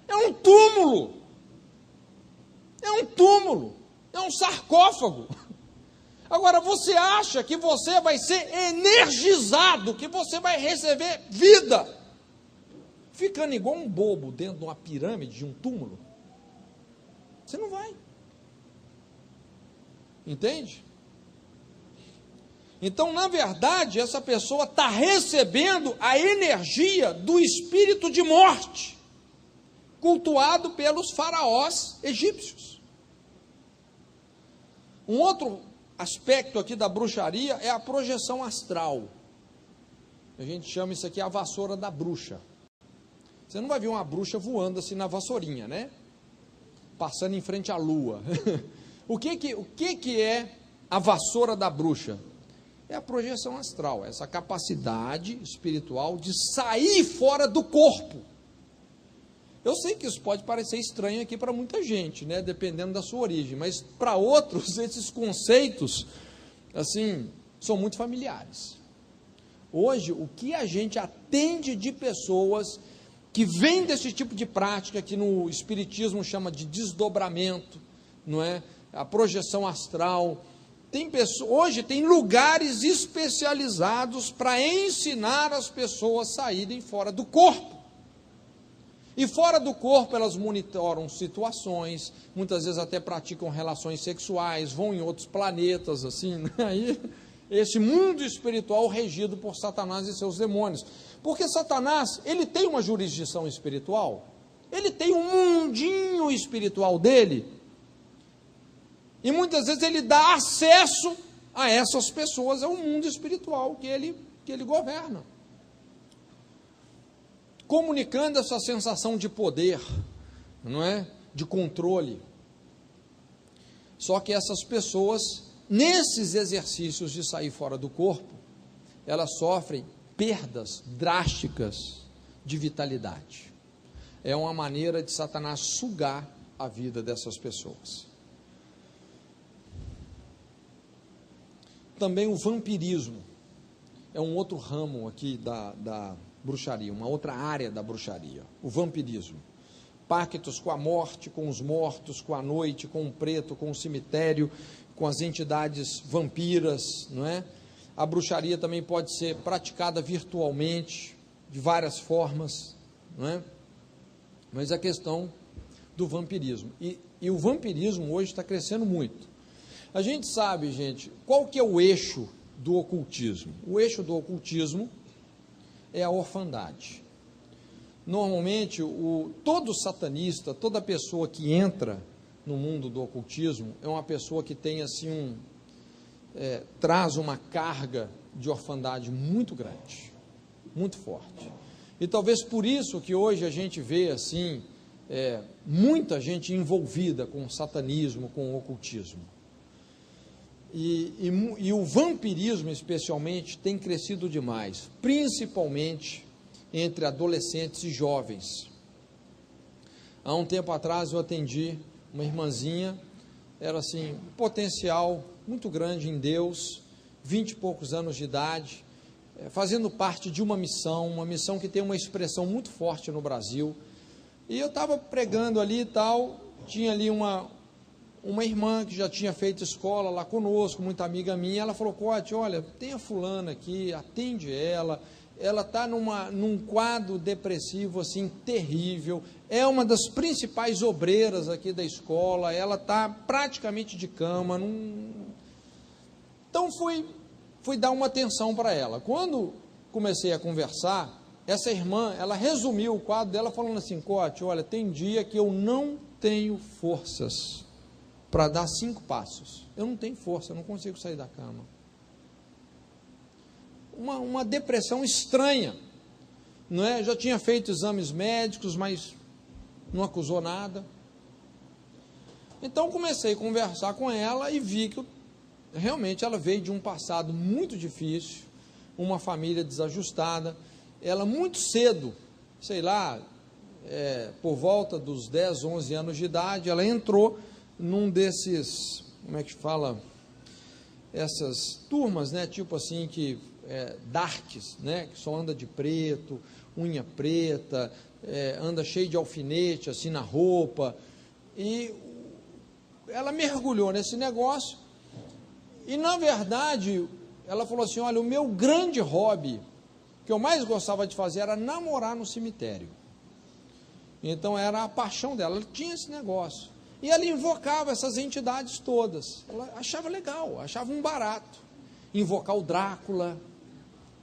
É um túmulo. É um túmulo. É um sarcófago. Agora, você acha que você vai ser energizado, que você vai receber vida, ficando igual um bobo dentro de uma pirâmide, de um túmulo? Você não vai. Entende? Então, na verdade, essa pessoa está recebendo a energia do espírito de morte, cultuado pelos faraós egípcios. Um outro aspecto aqui da bruxaria é a projeção astral. A gente chama isso aqui a vassoura da bruxa. Você não vai ver uma bruxa voando assim na vassourinha, né? Passando em frente à lua. O que é a vassoura da bruxa? É a projeção astral, essa capacidade espiritual de sair fora do corpo. Eu sei que isso pode parecer estranho aqui para muita gente, né, dependendo da sua origem, mas para outros esses conceitos, assim, são muito familiares. Hoje, o que a gente atende de pessoas que vêm desse tipo de prática, que no espiritismo chama de desdobramento, não é? A projeção astral, hoje tem lugares especializados para ensinar as pessoas a saírem fora do corpo. E fora do corpo elas monitoram situações, muitas vezes até praticam relações sexuais, vão em outros planetas, assim, né? Aí, esse mundo espiritual regido por Satanás e seus demônios. Porque Satanás, ele tem uma jurisdição espiritual, ele tem um mundinho espiritual dele, e muitas vezes ele dá acesso a essas pessoas, ao mundo espiritual que ele governa, comunicando essa sensação de poder, não é? De controle. Só que essas pessoas, nesses exercícios de sair fora do corpo, elas sofrem perdas drásticas de vitalidade. É uma maneira de Satanás sugar a vida dessas pessoas. Também o vampirismo é um outro ramo aqui da bruxaria, uma outra área da bruxaria, o vampirismo. Pactos com a morte, com os mortos, com a noite, com o preto, com o cemitério, com as entidades vampiras, não é? A bruxaria também pode ser praticada virtualmente, de várias formas, não é? Mas a questão do vampirismo, e o vampirismo hoje está crescendo muito. A gente sabe, gente, qual que é o eixo do ocultismo? O eixo do ocultismo é a orfandade. Normalmente, todo satanista, toda pessoa que entra no mundo do ocultismo, é uma pessoa que tem assim traz uma carga de orfandade muito grande, muito forte. E talvez por isso que hoje a gente vê assim, muita gente envolvida com o satanismo, com o ocultismo. E o vampirismo, especialmente, tem crescido demais, principalmente entre adolescentes e jovens. Há um tempo atrás eu atendi uma irmãzinha, era assim, um potencial muito grande em Deus, 20 e poucos anos de idade, fazendo parte de uma missão que tem uma expressão muito forte no Brasil. E eu estava pregando ali e tal, tinha ali uma irmã que já tinha feito escola lá conosco, muita amiga minha. Ela falou: Cote, olha, tem a fulana aqui, atende ela está num quadro depressivo assim terrível, é uma das principais obreiras aqui da escola, ela está praticamente de cama. Então fui dar uma atenção para ela. Quando comecei a conversar, essa irmã, ela resumiu o quadro dela falando assim: Cote, olha, tem dia que eu não tenho forças para dar 5 passos, eu não tenho força, eu não consigo sair da cama. Uma depressão estranha, não é? Já tinha feito exames médicos, mas não acusou nada. Então comecei a conversar com ela e vi que realmente ela veio de um passado muito difícil, uma família desajustada. Ela muito cedo, sei lá, por volta dos 10, 11 anos de idade, ela entrou num desses, como é que fala, essas turmas, né, tipo assim, darks, né, que só anda de preto, unha preta, anda cheio de alfinete, assim, na roupa, e ela mergulhou nesse negócio, e na verdade, ela falou assim, olha, o meu grande hobby, que eu mais gostava de fazer, era namorar no cemitério. Então era a paixão dela, ela tinha esse negócio, e ela invocava essas entidades todas, ela achava legal, achava um barato, invocar o Drácula,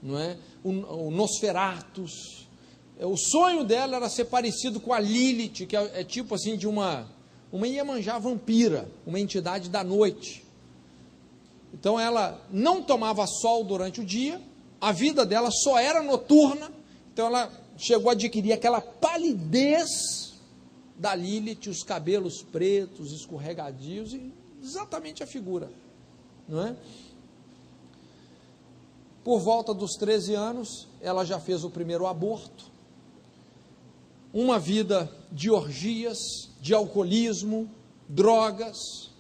não é? O Nosferatus. O sonho dela era ser parecido com a Lilith, que é tipo assim de uma Iemanjá vampira, uma entidade da noite. Então ela não tomava sol durante o dia, a vida dela só era noturna, então ela chegou a adquirir aquela palidez da Lilith, os cabelos pretos, escorregadios, e exatamente a figura, não é? Por volta dos 13 anos, ela já fez o primeiro aborto, uma vida de orgias, de alcoolismo, drogas,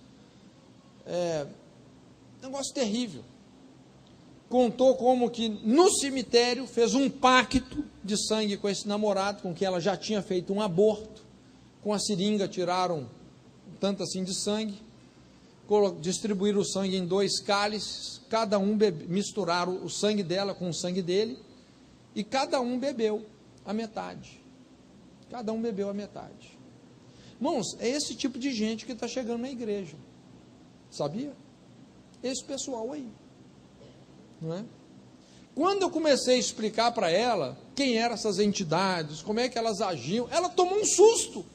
negócio terrível. Contou como que no cemitério fez um pacto de sangue com esse namorado, com quem ela já tinha feito um aborto, com a seringa tiraram tanto assim de sangue, distribuíram o sangue em 2 cálices, cada um misturaram o sangue dela com o sangue dele, e cada um bebeu a metade. Cada um bebeu a metade. Irmãos, é esse tipo de gente que está chegando na igreja, sabia? Esse pessoal aí, não é? Quando eu comecei a explicar para ela quem eram essas entidades, como é que elas agiam, ela tomou um susto,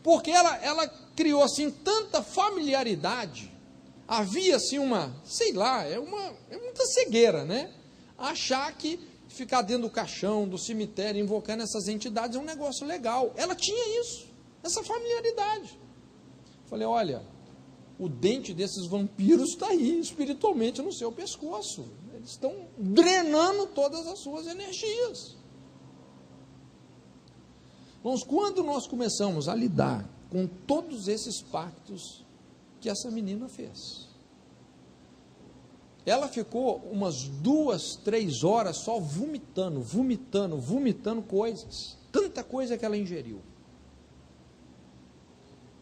porque ela criou assim tanta familiaridade, havia assim sei lá, é muita cegueira, né? Achar que ficar dentro do caixão, do cemitério, invocando essas entidades é um negócio legal. Ela tinha isso, essa familiaridade. Falei, olha, o dente desses vampiros está aí, espiritualmente, no seu pescoço. Eles estão drenando todas as suas energias. Mas quando nós começamos a lidar com todos esses pactos que essa menina fez, ela ficou umas 2, 3 horas só vomitando coisas, tanta coisa que ela ingeriu.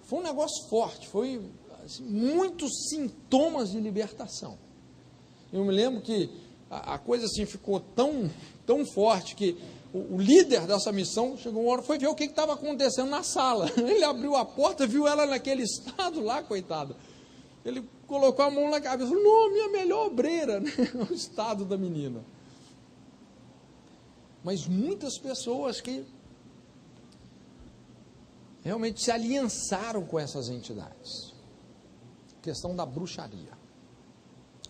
Foi um negócio forte, foi assim, muitos sintomas de libertação. Eu me lembro que a coisa assim ficou tão forte que o líder dessa missão chegou uma hora, foi ver o que estava acontecendo na sala. Ele abriu a porta, viu ela naquele estado lá, coitada. Ele colocou a mão na cabeça, falou, não, minha melhor obreira, né? O estado da menina. Mas muitas pessoas que realmente se aliançaram com essas entidades. Questão da bruxaria.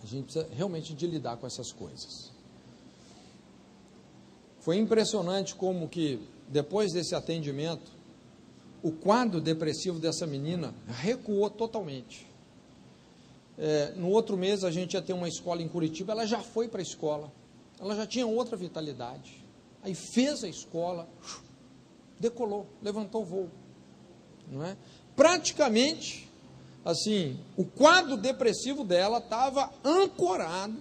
A gente precisa realmente de lidar com essas coisas. Foi impressionante como que, depois desse atendimento, o quadro depressivo dessa menina recuou totalmente. No outro mês a gente ia ter uma escola em Curitiba, ela já foi para a escola, ela já tinha outra vitalidade, aí fez a escola, decolou, levantou o voo, não é? Praticamente, assim, o quadro depressivo dela estava ancorado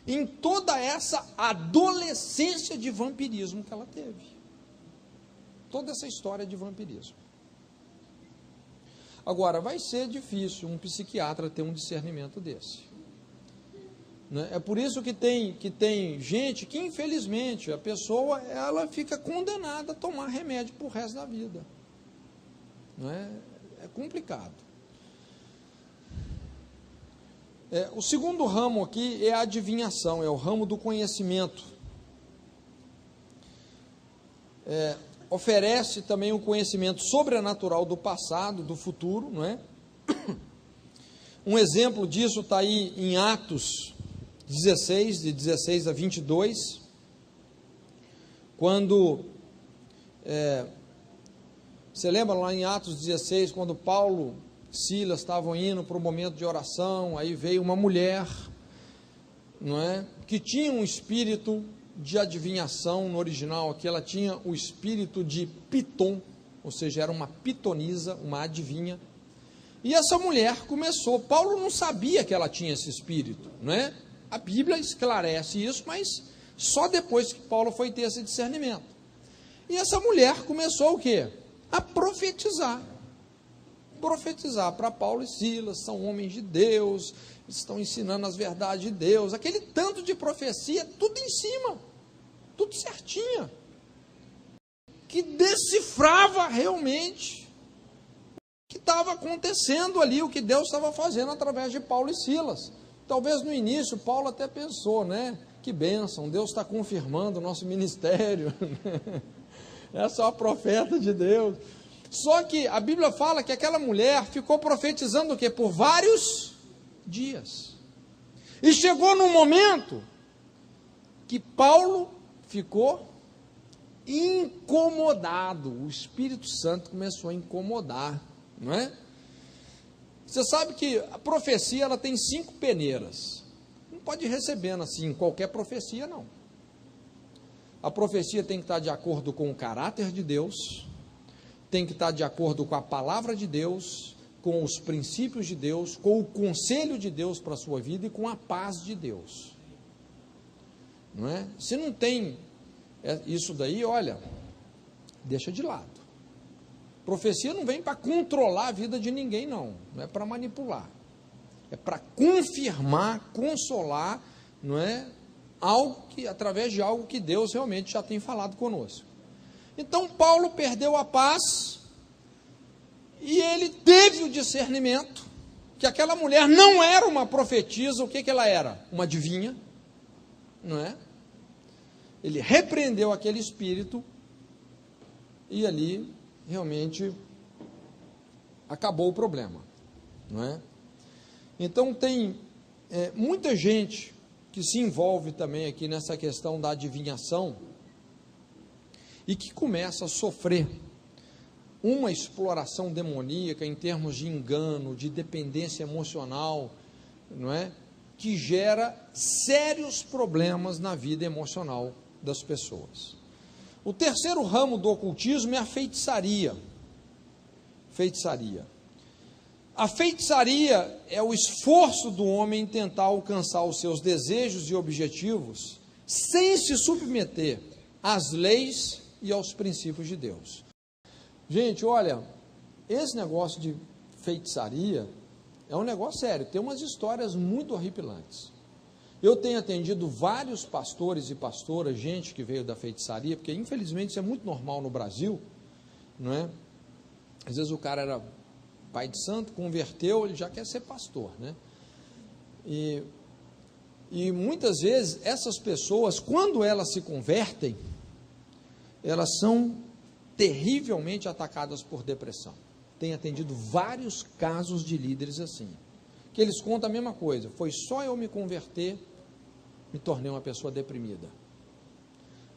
em toda essa adolescência de vampirismo que ela teve, toda essa história de vampirismo. Agora, vai ser difícil um psiquiatra ter um discernimento desse, né? É por isso que tem gente que, infelizmente, a pessoa ela fica condenada a tomar remédio para o resto da vida, não é? É complicado. O segundo ramo aqui é a adivinhação, é o ramo do conhecimento. Oferece também um conhecimento sobrenatural do passado, do futuro, não é? Um exemplo disso está aí em Atos 16, de 16 a 22, quando, você lembra lá em Atos 16, quando Paulo e Silas estavam indo para o momento de oração, aí veio uma mulher, não é? Que tinha um espírito de adivinhação no original aqui, ela tinha o espírito de Piton, ou seja, era uma pitonisa, uma adivinha. E essa mulher começou, Paulo não sabia que ela tinha esse espírito, não é? A Bíblia esclarece isso, mas só depois que Paulo foi ter esse discernimento. E essa mulher começou o quê? A profetizar. Profetizar para Paulo e Silas, são homens de Deus, estão ensinando as verdades de Deus, aquele tanto de profecia, tudo em cima, tudo certinho, que decifrava realmente o que estava acontecendo ali, o que Deus estava fazendo através de Paulo e Silas. Talvez no início Paulo até pensou, né? Que bênção, Deus está confirmando o nosso ministério, é só profeta de Deus. Só que a Bíblia fala que aquela mulher ficou profetizando o quê? Por vários dias. E chegou num momento que Paulo ficou incomodado. O Espírito Santo começou a incomodar, não é? Você sabe que a profecia ela tem 5 peneiras. Não pode ir recebendo assim qualquer profecia, não. A profecia tem que estar de acordo com o caráter de Deus, tem que estar de acordo com a palavra de Deus, com os princípios de Deus, com o conselho de Deus para a sua vida e com a paz de Deus. Não é? Se não tem isso daí, olha, deixa de lado. Profecia não vem para controlar a vida de ninguém, não é para manipular. É para confirmar, consolar, não é? Através de algo que Deus realmente já tem falado conosco. Então Paulo perdeu a paz e ele teve o discernimento que aquela mulher não era uma profetisa. O que ela era? Uma adivinha, não é? Ele repreendeu aquele espírito e ali realmente acabou o problema, não é? Então tem muita gente que se envolve também aqui nessa questão da adivinhação e que começa a sofrer uma exploração demoníaca em termos de engano, de dependência emocional, não é? Que gera sérios problemas na vida emocional das pessoas. O terceiro ramo do ocultismo é a feitiçaria. Feitiçaria. A feitiçaria é o esforço do homem em tentar alcançar os seus desejos e objetivos sem se submeter às leis e aos princípios de Deus. Gente, olha, esse negócio de feitiçaria é um negócio sério, tem umas histórias muito horripilantes. Eu tenho atendido vários pastores e pastoras, gente que veio da feitiçaria, porque infelizmente isso é muito normal no Brasil, não é? Às vezes o cara era pai de santo, converteu, ele já quer ser pastor, né? E muitas vezes essas pessoas, quando elas se convertem, elas são terrivelmente atacadas por depressão. Tenho atendido vários casos de líderes assim, que eles contam a mesma coisa, foi só eu me converter, me tornei uma pessoa deprimida.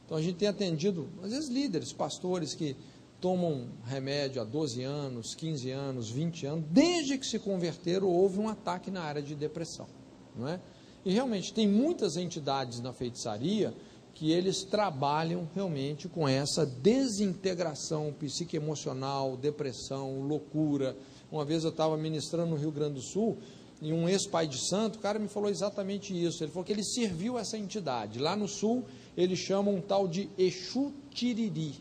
Então a gente tem atendido, às vezes líderes, pastores que tomam remédio há 12 anos, 15 anos, 20 anos, desde que se converteram houve um ataque na área de depressão, não é? E realmente tem muitas entidades na feitiçaria que eles trabalham realmente com essa desintegração psicoemocional, depressão, loucura. Uma vez eu estava ministrando no Rio Grande do Sul, e um ex-pai de santo, o cara me falou exatamente isso. Ele falou que ele serviu essa entidade. Lá no sul, eles chamam um tal de Exu Tiriri.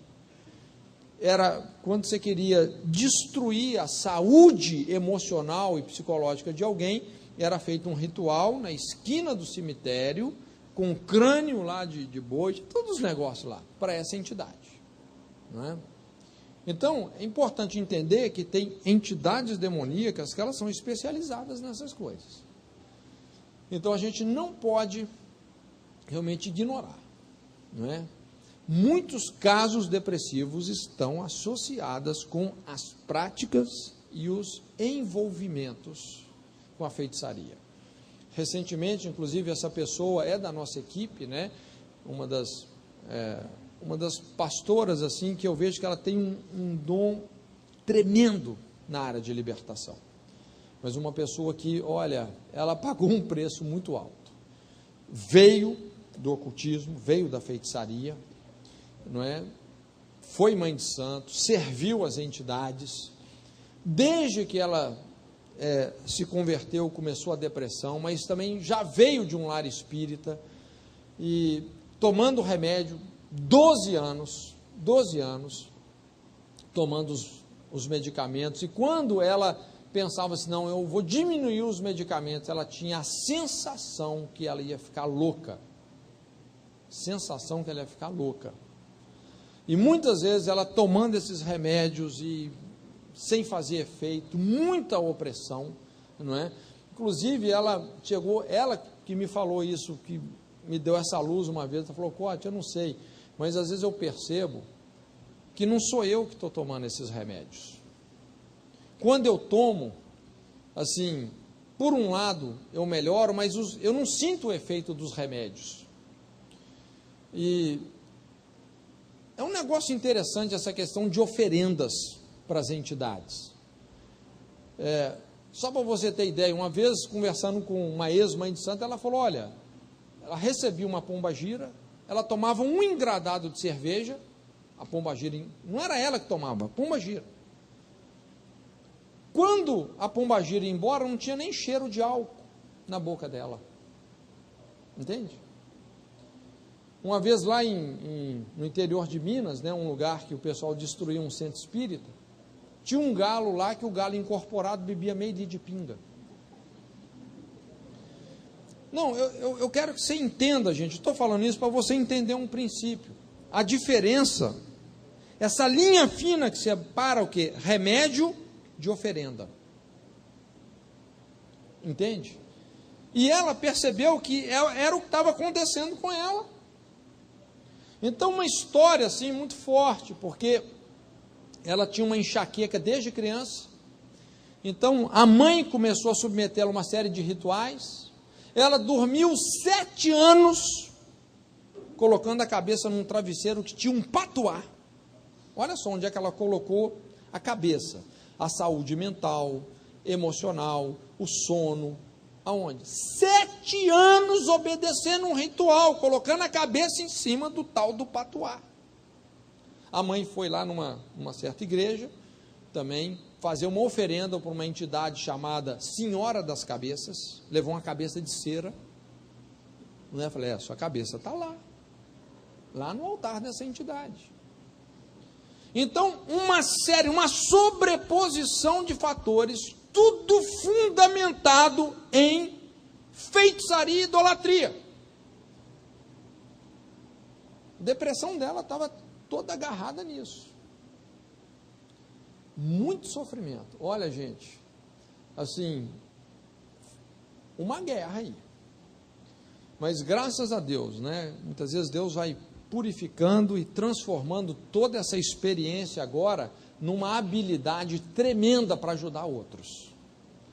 Era quando você queria destruir a saúde emocional e psicológica de alguém, era feito um ritual na esquina do cemitério, com um crânio lá de boi, todos os negócios lá, para essa entidade, não é? Então, é importante entender que tem entidades demoníacas que elas são especializadas nessas coisas. Então, a gente não pode realmente ignorar, não é? Muitos casos depressivos estão associados com as práticas e os envolvimentos com a feitiçaria. Recentemente, inclusive, essa pessoa é da nossa equipe, né? Uma das pastoras, assim, que eu vejo que ela tem um dom tremendo na área de libertação. Mas uma pessoa que, olha, ela pagou um preço muito alto. Veio do ocultismo, veio da feitiçaria, não é? Foi mãe de santo, serviu as entidades. Desde que ela se converteu, começou a depressão, mas também já veio de um lar espírita, e tomando remédio, 12 anos, tomando os medicamentos, e quando ela pensava assim, não, eu vou diminuir os medicamentos, ela tinha a sensação que ela ia ficar louca, e muitas vezes ela tomando esses remédios e sem fazer efeito, muita opressão, não é? Inclusive ela que me falou isso, que me deu essa luz uma vez, ela falou, Cote, eu não sei, mas às vezes eu percebo que não sou eu que estou tomando esses remédios. Quando eu tomo, assim, por um lado eu melhoro, mas eu não sinto o efeito dos remédios. E é um negócio interessante essa questão de oferendas para as entidades. Só para você ter ideia, uma vez conversando com uma ex-mãe de santo, ela falou, olha, ela recebia uma pombagira, ela tomava um engradado de cerveja, a pombagira, não era ela que tomava, a pombagira. Quando a pombagira ia embora, não tinha nem cheiro de álcool na boca dela. Entende? Uma vez lá no interior de Minas, né, um lugar que o pessoal destruiu um centro espírita, tinha um galo lá que o galo incorporado bebia meio litro de pinga. Não, eu quero que você entenda, gente, estou falando isso para você entender um princípio. A diferença, essa linha fina que separa o quê? Remédio de oferenda. Entende? E ela percebeu que era o que estava acontecendo com ela. Então, uma história assim muito forte, porque ela tinha uma enxaqueca desde criança. Então, a mãe começou a submetê-la a uma série de rituais. Ela dormiu 7 anos, colocando a cabeça num travesseiro que tinha um patuá. Olha só onde é que ela colocou a cabeça. A saúde mental, emocional, o sono. Aonde? 7 anos obedecendo um ritual, colocando a cabeça em cima do tal do patuá. A mãe foi lá numa certa igreja, também fazer uma oferenda para uma entidade chamada Senhora das Cabeças, levou uma cabeça de cera, não é? Falei, sua cabeça está lá no altar dessa entidade. Então, uma sobreposição de fatores, tudo fundamentado em feitiçaria e idolatria. A depressão dela estava toda agarrada nisso. Muito sofrimento. Olha, gente, assim, uma guerra aí. Mas graças a Deus, né? Muitas vezes Deus vai purificando e transformando toda essa experiência agora numa habilidade tremenda para ajudar outros.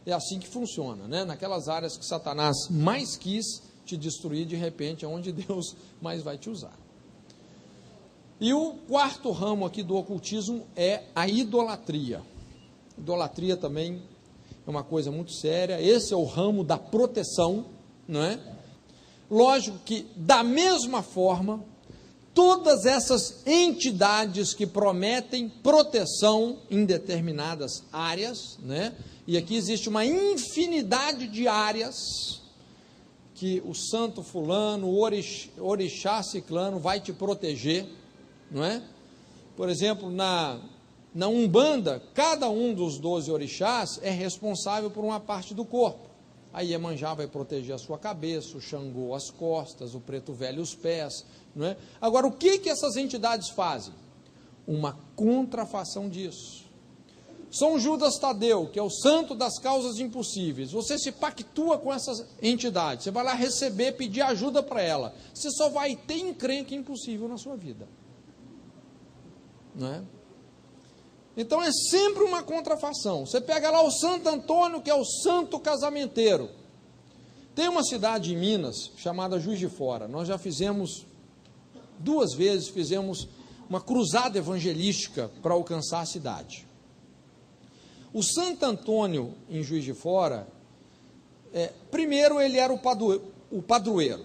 É assim que funciona, né? Naquelas áreas que Satanás mais quis te destruir, de repente é onde Deus mais vai te usar. E o quarto ramo aqui do ocultismo é a idolatria. Idolatria também é uma coisa muito séria. Esse é o ramo da proteção, não é? Lógico que, da mesma forma, todas essas entidades que prometem proteção em determinadas áreas, né? E aqui existe uma infinidade de áreas que o santo fulano, o orixá ciclano vai te proteger, não é? Por exemplo, na Umbanda, cada um dos 12 orixás é responsável por uma parte do corpo. A Iemanjá vai proteger a sua cabeça, o Xangô as costas, o Preto Velho os pés, não é? Agora, o que essas entidades fazem? Uma contrafação disso. São Judas Tadeu, que é o santo das causas impossíveis, você se pactua com essas entidades, você vai lá receber, pedir ajuda para ela, você só vai ter encrenca impossível na sua vida. Não é? Então é sempre uma contrafação. Você pega lá o Santo Antônio, que é o santo casamenteiro. Tem uma cidade em Minas chamada Juiz de Fora. Nós já fizemos 2 vezes, fizemos uma cruzada evangelística para alcançar a cidade. O Santo Antônio em Juiz de Fora, primeiro ele era o padroeiro.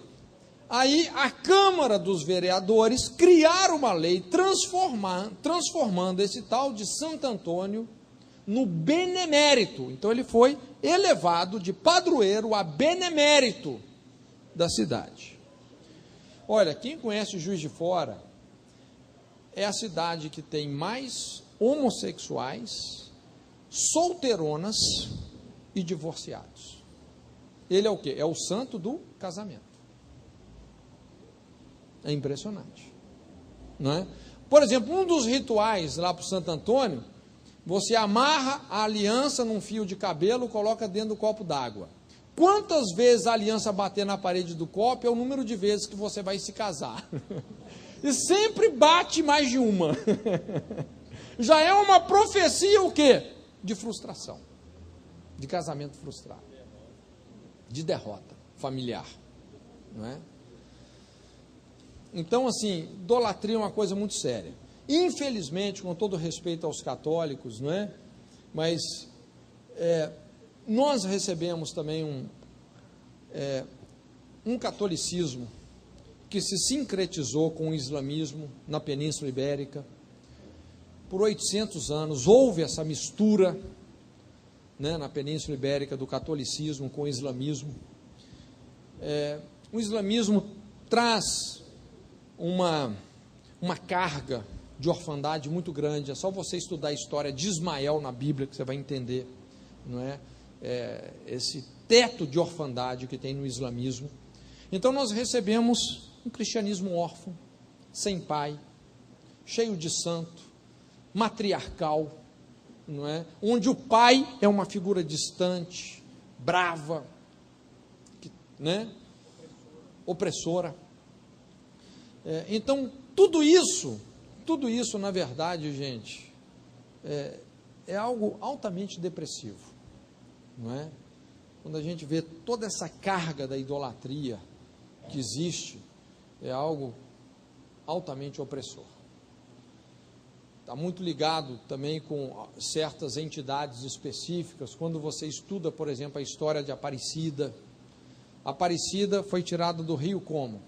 Aí a Câmara dos Vereadores criaram uma lei transformando esse tal de Santo Antônio no benemérito. Então ele foi elevado de padroeiro a benemérito da cidade. Olha, quem conhece Juiz de Fora, é a cidade que tem mais homossexuais, solteironas e divorciados. Ele é o quê? É o santo do casamento. É impressionante, não é? Por exemplo, um dos rituais lá para o Santo Antônio, você amarra a aliança num fio de cabelo, coloca dentro do copo d'água. Quantas vezes a aliança bater na parede do copo é o número de vezes que você vai se casar. E sempre bate mais de uma. Já é uma profecia o quê? De frustração, de casamento frustrado, de derrota familiar, não é? Então, assim, idolatria é uma coisa muito séria. Infelizmente, com todo respeito aos católicos, não é? Mas nós recebemos também um catolicismo que se sincretizou com o islamismo na Península Ibérica. Por 800 anos houve essa mistura, né, na Península Ibérica do catolicismo com o islamismo. O islamismo traz uma carga de orfandade muito grande. É só você estudar a história de Ismael na Bíblia que você vai entender, não é? Esse teto de orfandade que tem no islamismo. Então nós recebemos um cristianismo órfão, sem pai, cheio de santo, matriarcal, não é? Onde o pai é uma figura distante, brava, né? Opressora. Então, tudo isso, na verdade, gente, é algo altamente depressivo, não é? Quando a gente vê toda essa carga da idolatria que existe, é algo altamente opressor. Está muito ligado também com certas entidades específicas. Quando você estuda, por exemplo, a história de Aparecida, Aparecida foi tirada do rio como?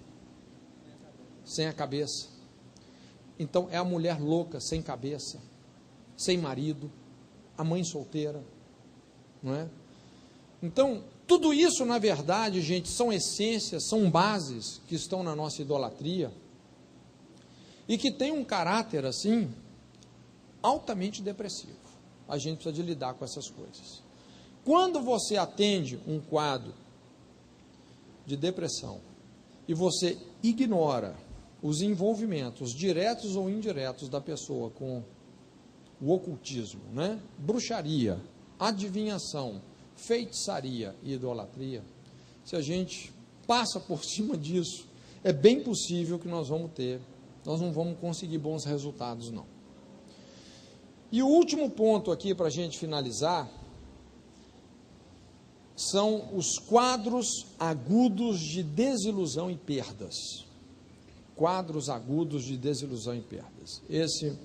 Sem a cabeça. Então é a mulher louca, sem cabeça, sem marido, a mãe solteira, não é? Então, tudo isso, na verdade, gente, são essências, são bases que estão na nossa idolatria e que tem um caráter, assim, altamente depressivo. A gente precisa de lidar com essas coisas. Quando você atende um quadro de depressão e você ignora os envolvimentos diretos ou indiretos da pessoa com o ocultismo, né? Bruxaria, adivinhação, feitiçaria e idolatria, se a gente passa por cima disso, é bem possível que nós não vamos conseguir bons resultados, não. E o último ponto aqui para a gente finalizar são os quadros agudos de desilusão e perdas. Quadros agudos de desilusão e perdas. Esse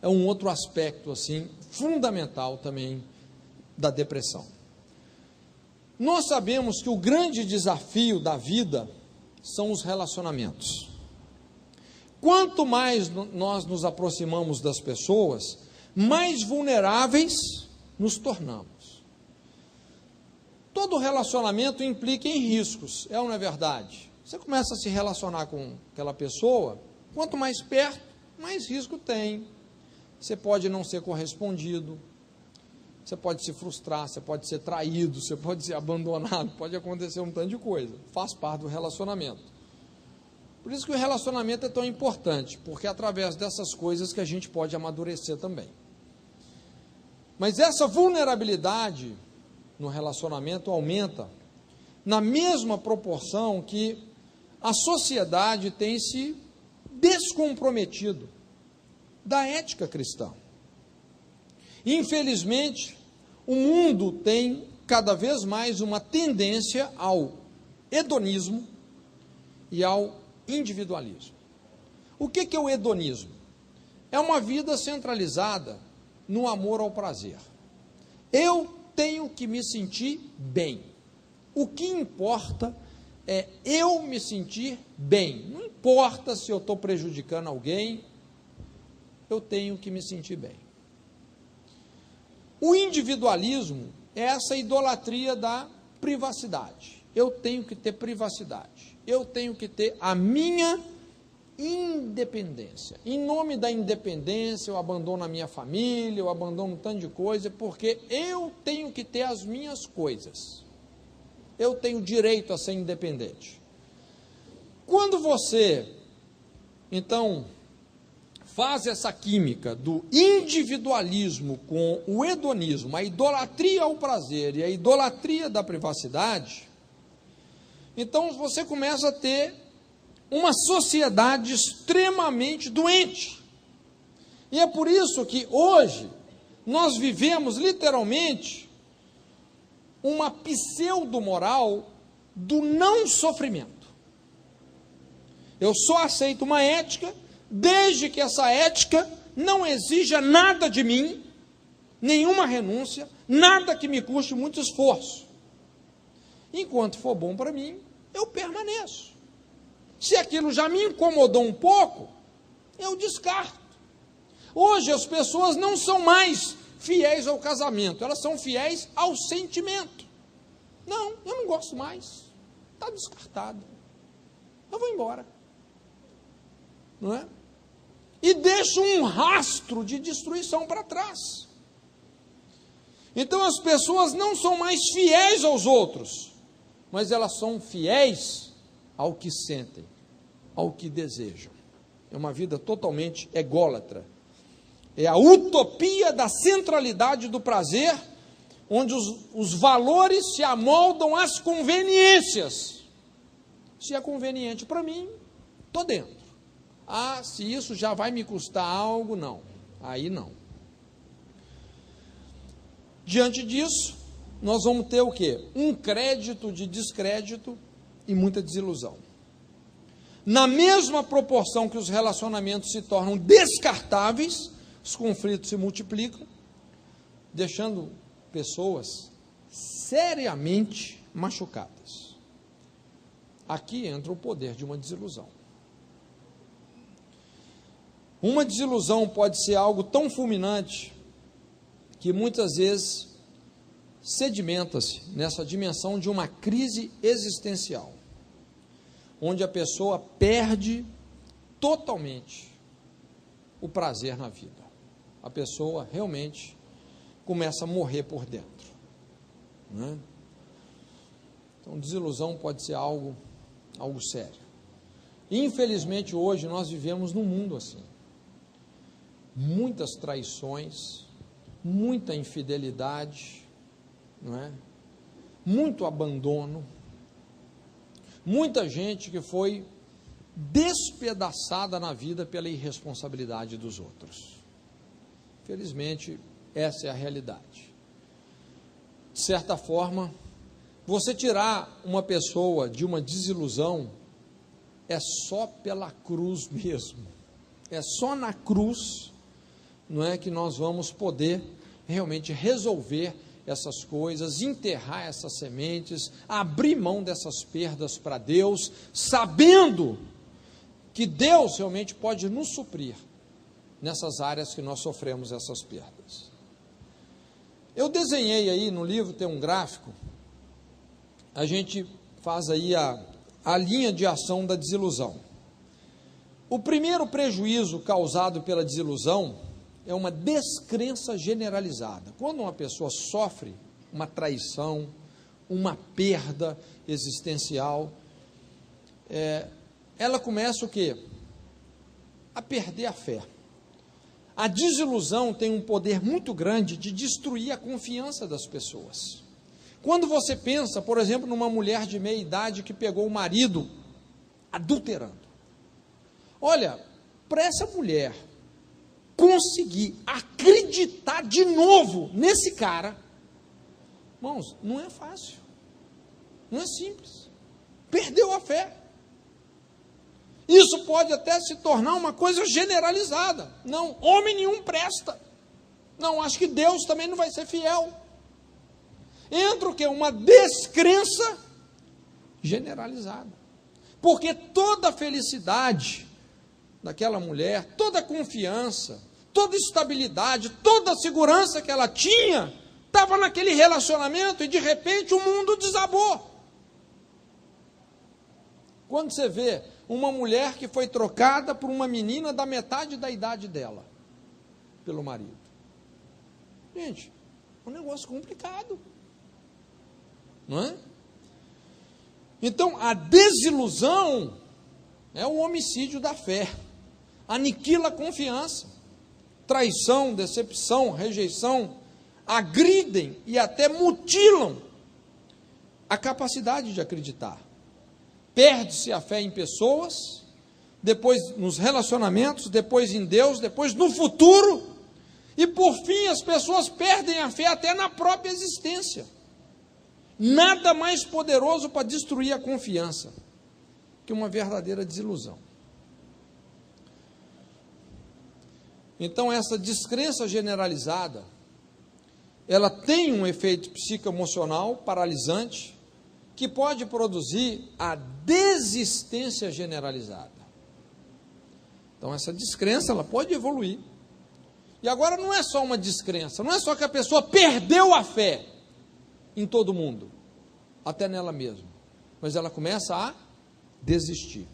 é um outro aspecto, assim, fundamental também da depressão. Nós sabemos que o grande desafio da vida são os relacionamentos. Quanto mais nós nos aproximamos das pessoas, mais vulneráveis nos tornamos. Todo relacionamento implica em riscos, é ou não é verdade? Você começa a se relacionar com aquela pessoa, quanto mais perto, mais risco tem. Você pode não ser correspondido, você pode se frustrar, você pode ser traído, você pode ser abandonado, pode acontecer um tanto de coisa, faz parte do relacionamento. Por isso que o relacionamento é tão importante, porque é através dessas coisas que a gente pode amadurecer também. Mas essa vulnerabilidade no relacionamento aumenta na mesma proporção que a sociedade tem se descomprometido da ética cristã. Infelizmente, o mundo tem cada vez mais uma tendência ao hedonismo e ao individualismo. O que é o hedonismo? É uma vida centralizada no amor ao prazer. Eu tenho que me sentir bem. O que importa é eu me sentir bem. Não importa se eu estou prejudicando alguém, eu tenho que me sentir bem. O individualismo é essa idolatria da privacidade. Eu tenho que ter privacidade. Eu tenho que ter a minha independência. Em nome da independência, eu abandono a minha família, eu abandono um tanto de coisa, porque eu tenho que ter as minhas coisas. Eu tenho direito a ser independente. Quando você, então, faz essa química do individualismo com o hedonismo, a idolatria ao prazer e a idolatria da privacidade, então você começa a ter uma sociedade extremamente doente. E é por isso que hoje nós vivemos literalmente uma pseudo-moral do não sofrimento. Eu só aceito uma ética desde que essa ética não exija nada de mim, nenhuma renúncia, nada que me custe muito esforço. Enquanto for bom para mim, eu permaneço. Se aquilo já me incomodou um pouco, eu descarto. Hoje as pessoas não são mais fiéis ao casamento, elas são fiéis ao sentimento. Não, eu não gosto mais. Está descartado. Eu vou embora. Não é? E deixo um rastro de destruição para trás. Então as pessoas não são mais fiéis aos outros, mas elas são fiéis ao que sentem, ao que desejam. É uma vida totalmente ególatra. É a utopia da centralidade do prazer, onde os valores se amoldam às conveniências. Se é conveniente para mim, estou dentro. Ah, se isso já vai me custar algo, não. Aí não. Diante disso, nós vamos ter o quê? Um crédito de descrédito e muita desilusão. Na mesma proporção que os relacionamentos se tornam descartáveis, os conflitos se multiplicam, deixando pessoas seriamente machucadas. Aqui entra o poder de uma desilusão. Uma desilusão pode ser algo tão fulminante que muitas vezes sedimenta-se nessa dimensão de uma crise existencial, onde a pessoa perde totalmente o prazer na vida. A pessoa realmente começa a morrer por dentro, né? Então, desilusão pode ser algo sério. Infelizmente, hoje nós vivemos num mundo assim. Muitas traições, muita infidelidade, não é? Muito abandono, muita gente que foi despedaçada na vida pela irresponsabilidade dos outros. Felizmente, essa é a realidade. De certa forma, você tirar uma pessoa de uma desilusão é só pela cruz mesmo. É só na cruz, não é, que nós vamos poder realmente resolver essas coisas, enterrar essas sementes, abrir mão dessas perdas para Deus, sabendo que Deus realmente pode nos suprir nessas áreas que nós sofremos essas perdas. Eu desenhei aí no livro, tem um gráfico, a gente faz aí a linha de ação da desilusão. O primeiro prejuízo causado pela desilusão é uma descrença generalizada. Quando uma pessoa sofre uma traição, uma perda existencial, ela começa o quê? A perder a fé. A desilusão tem um poder muito grande de destruir a confiança das pessoas. Quando você pensa, por exemplo, numa mulher de meia idade que pegou o marido adulterando. Olha, para essa mulher conseguir acreditar de novo nesse cara, irmãos, não é fácil, não é simples, perdeu a fé. Isso pode até se tornar uma coisa generalizada. Não, homem nenhum presta. Não, acho que Deus também não vai ser fiel. Entra o quê? Uma descrença generalizada. Porque toda a felicidade daquela mulher, toda a confiança, toda a estabilidade, toda a segurança que ela tinha, estava naquele relacionamento e de repente o mundo desabou. Quando você vê uma mulher que foi trocada por uma menina da metade da idade dela, pelo marido. Gente, é um negócio complicado. Não é? Então, a desilusão é um homicídio da fé. Aniquila a confiança. Traição, decepção, rejeição, agridem e até mutilam a capacidade de acreditar. Perde-se a fé em pessoas, depois nos relacionamentos, depois em Deus, depois no futuro, e por fim as pessoas perdem a fé até na própria existência. Nada mais poderoso para destruir a confiança que uma verdadeira desilusão. Então, essa descrença generalizada, ela tem um efeito psicoemocional paralisante, que pode produzir a desistência generalizada. Então, essa descrença, ela pode evoluir. E agora não é só uma descrença, não é só que a pessoa perdeu a fé em todo mundo, até nela mesma, mas ela começa a desistir.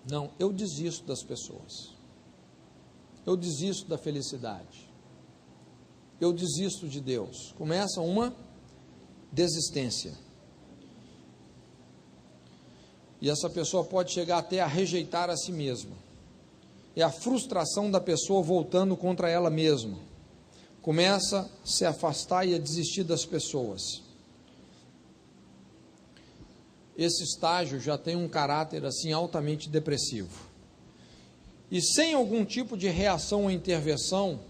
Não, eu desisto das pessoas, eu desisto da felicidade, eu desisto de Deus. Começa uma desistência. E essa pessoa pode chegar até a rejeitar a si mesma. É a frustração da pessoa voltando contra ela mesma. Começa a se afastar e a desistir das pessoas. Esse estágio já tem um caráter assim altamente depressivo. E sem algum tipo de reação ou intervenção,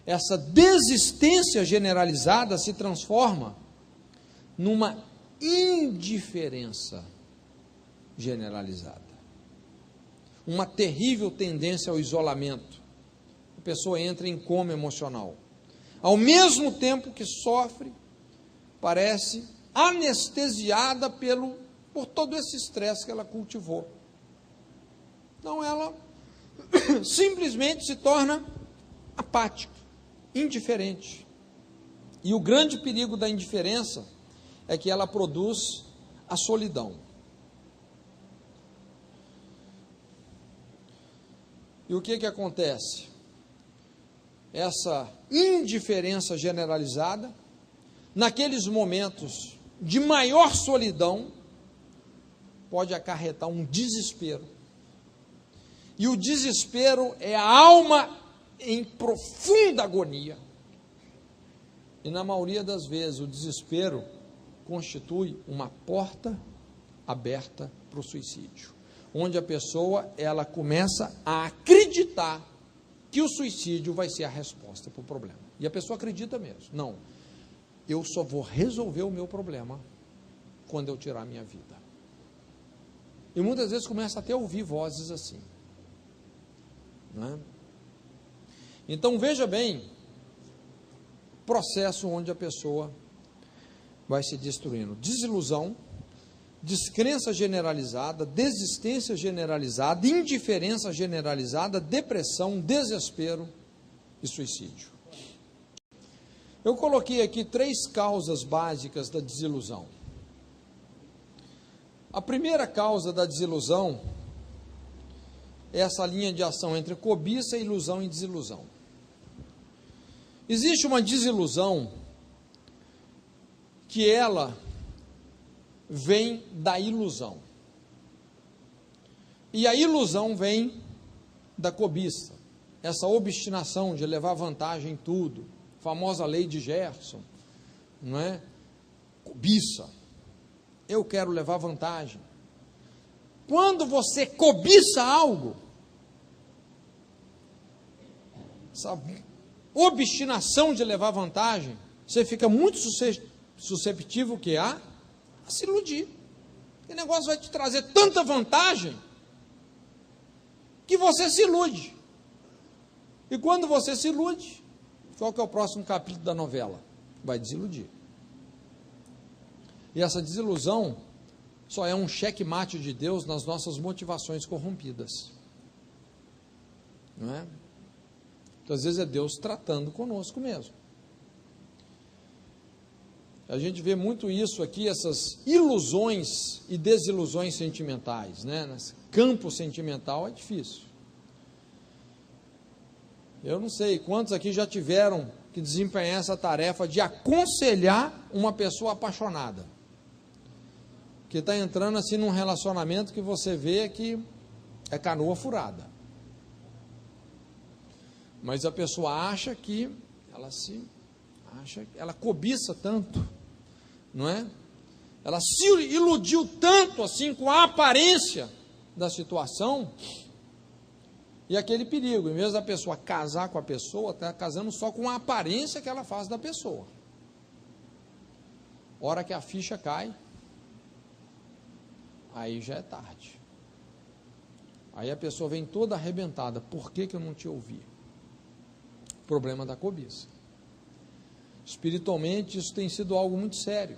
essa desistência generalizada se transforma numa indiferença generalizada. Uma terrível tendência ao isolamento. A pessoa entra em coma emocional. Ao mesmo tempo que sofre, parece anestesiada por todo esse estresse que ela cultivou. Então ela simplesmente se torna apática, indiferente. E o grande perigo da indiferença é que ela produz a solidão. E o que acontece? Essa indiferença generalizada, naqueles momentos de maior solidão, pode acarretar um desespero. E o desespero é a alma em profunda agonia. E na maioria das vezes o desespero constitui uma porta aberta para o suicídio, onde a pessoa ela começa a acreditar que o suicídio vai ser a resposta para o problema. E a pessoa acredita mesmo. Não, eu só vou resolver o meu problema quando eu tirar a minha vida. E muitas vezes começa até a ouvir vozes assim. Não é? Então veja bem, processo onde a pessoa vai se destruindo. Desilusão, descrença generalizada, desistência generalizada, indiferença generalizada, depressão, desespero e suicídio. Eu coloquei aqui 3 causas básicas da desilusão. A primeira causa da desilusão é essa linha de ação entre cobiça, ilusão e desilusão. Existe uma desilusão que ela vem da ilusão. E a ilusão vem da cobiça. Essa obstinação de levar vantagem em tudo. A famosa lei de Gerson. Não é? Cobiça. Eu quero levar vantagem. Quando você cobiça algo, essa obstinação de levar vantagem, você fica muito susceptível que a se iludir. O negócio vai te trazer tanta vantagem que você se ilude. E quando você se ilude, qual que é o próximo capítulo da novela? Vai desiludir. E essa desilusão só é um checkmate de Deus nas nossas motivações corrompidas, não é? Então, às vezes é Deus tratando conosco mesmo. A gente vê muito isso aqui, essas ilusões e desilusões sentimentais, né? Nesse campo sentimental é difícil. Eu não sei quantos aqui já tiveram que desempenhar essa tarefa de aconselhar uma pessoa apaixonada, que está entrando assim num relacionamento que você vê que é canoa furada, mas a pessoa acha que ela cobiça tanto, não é? Ela se iludiu tanto assim com a aparência da situação, e aquele perigo, em vez da pessoa casar com a pessoa, está casando só com a aparência que ela faz da pessoa. Hora que a ficha cai, aí já é tarde. Aí a pessoa vem toda arrebentada. Por que eu não te ouvi? Problema da cobiça. Espiritualmente, isso tem sido algo muito sério.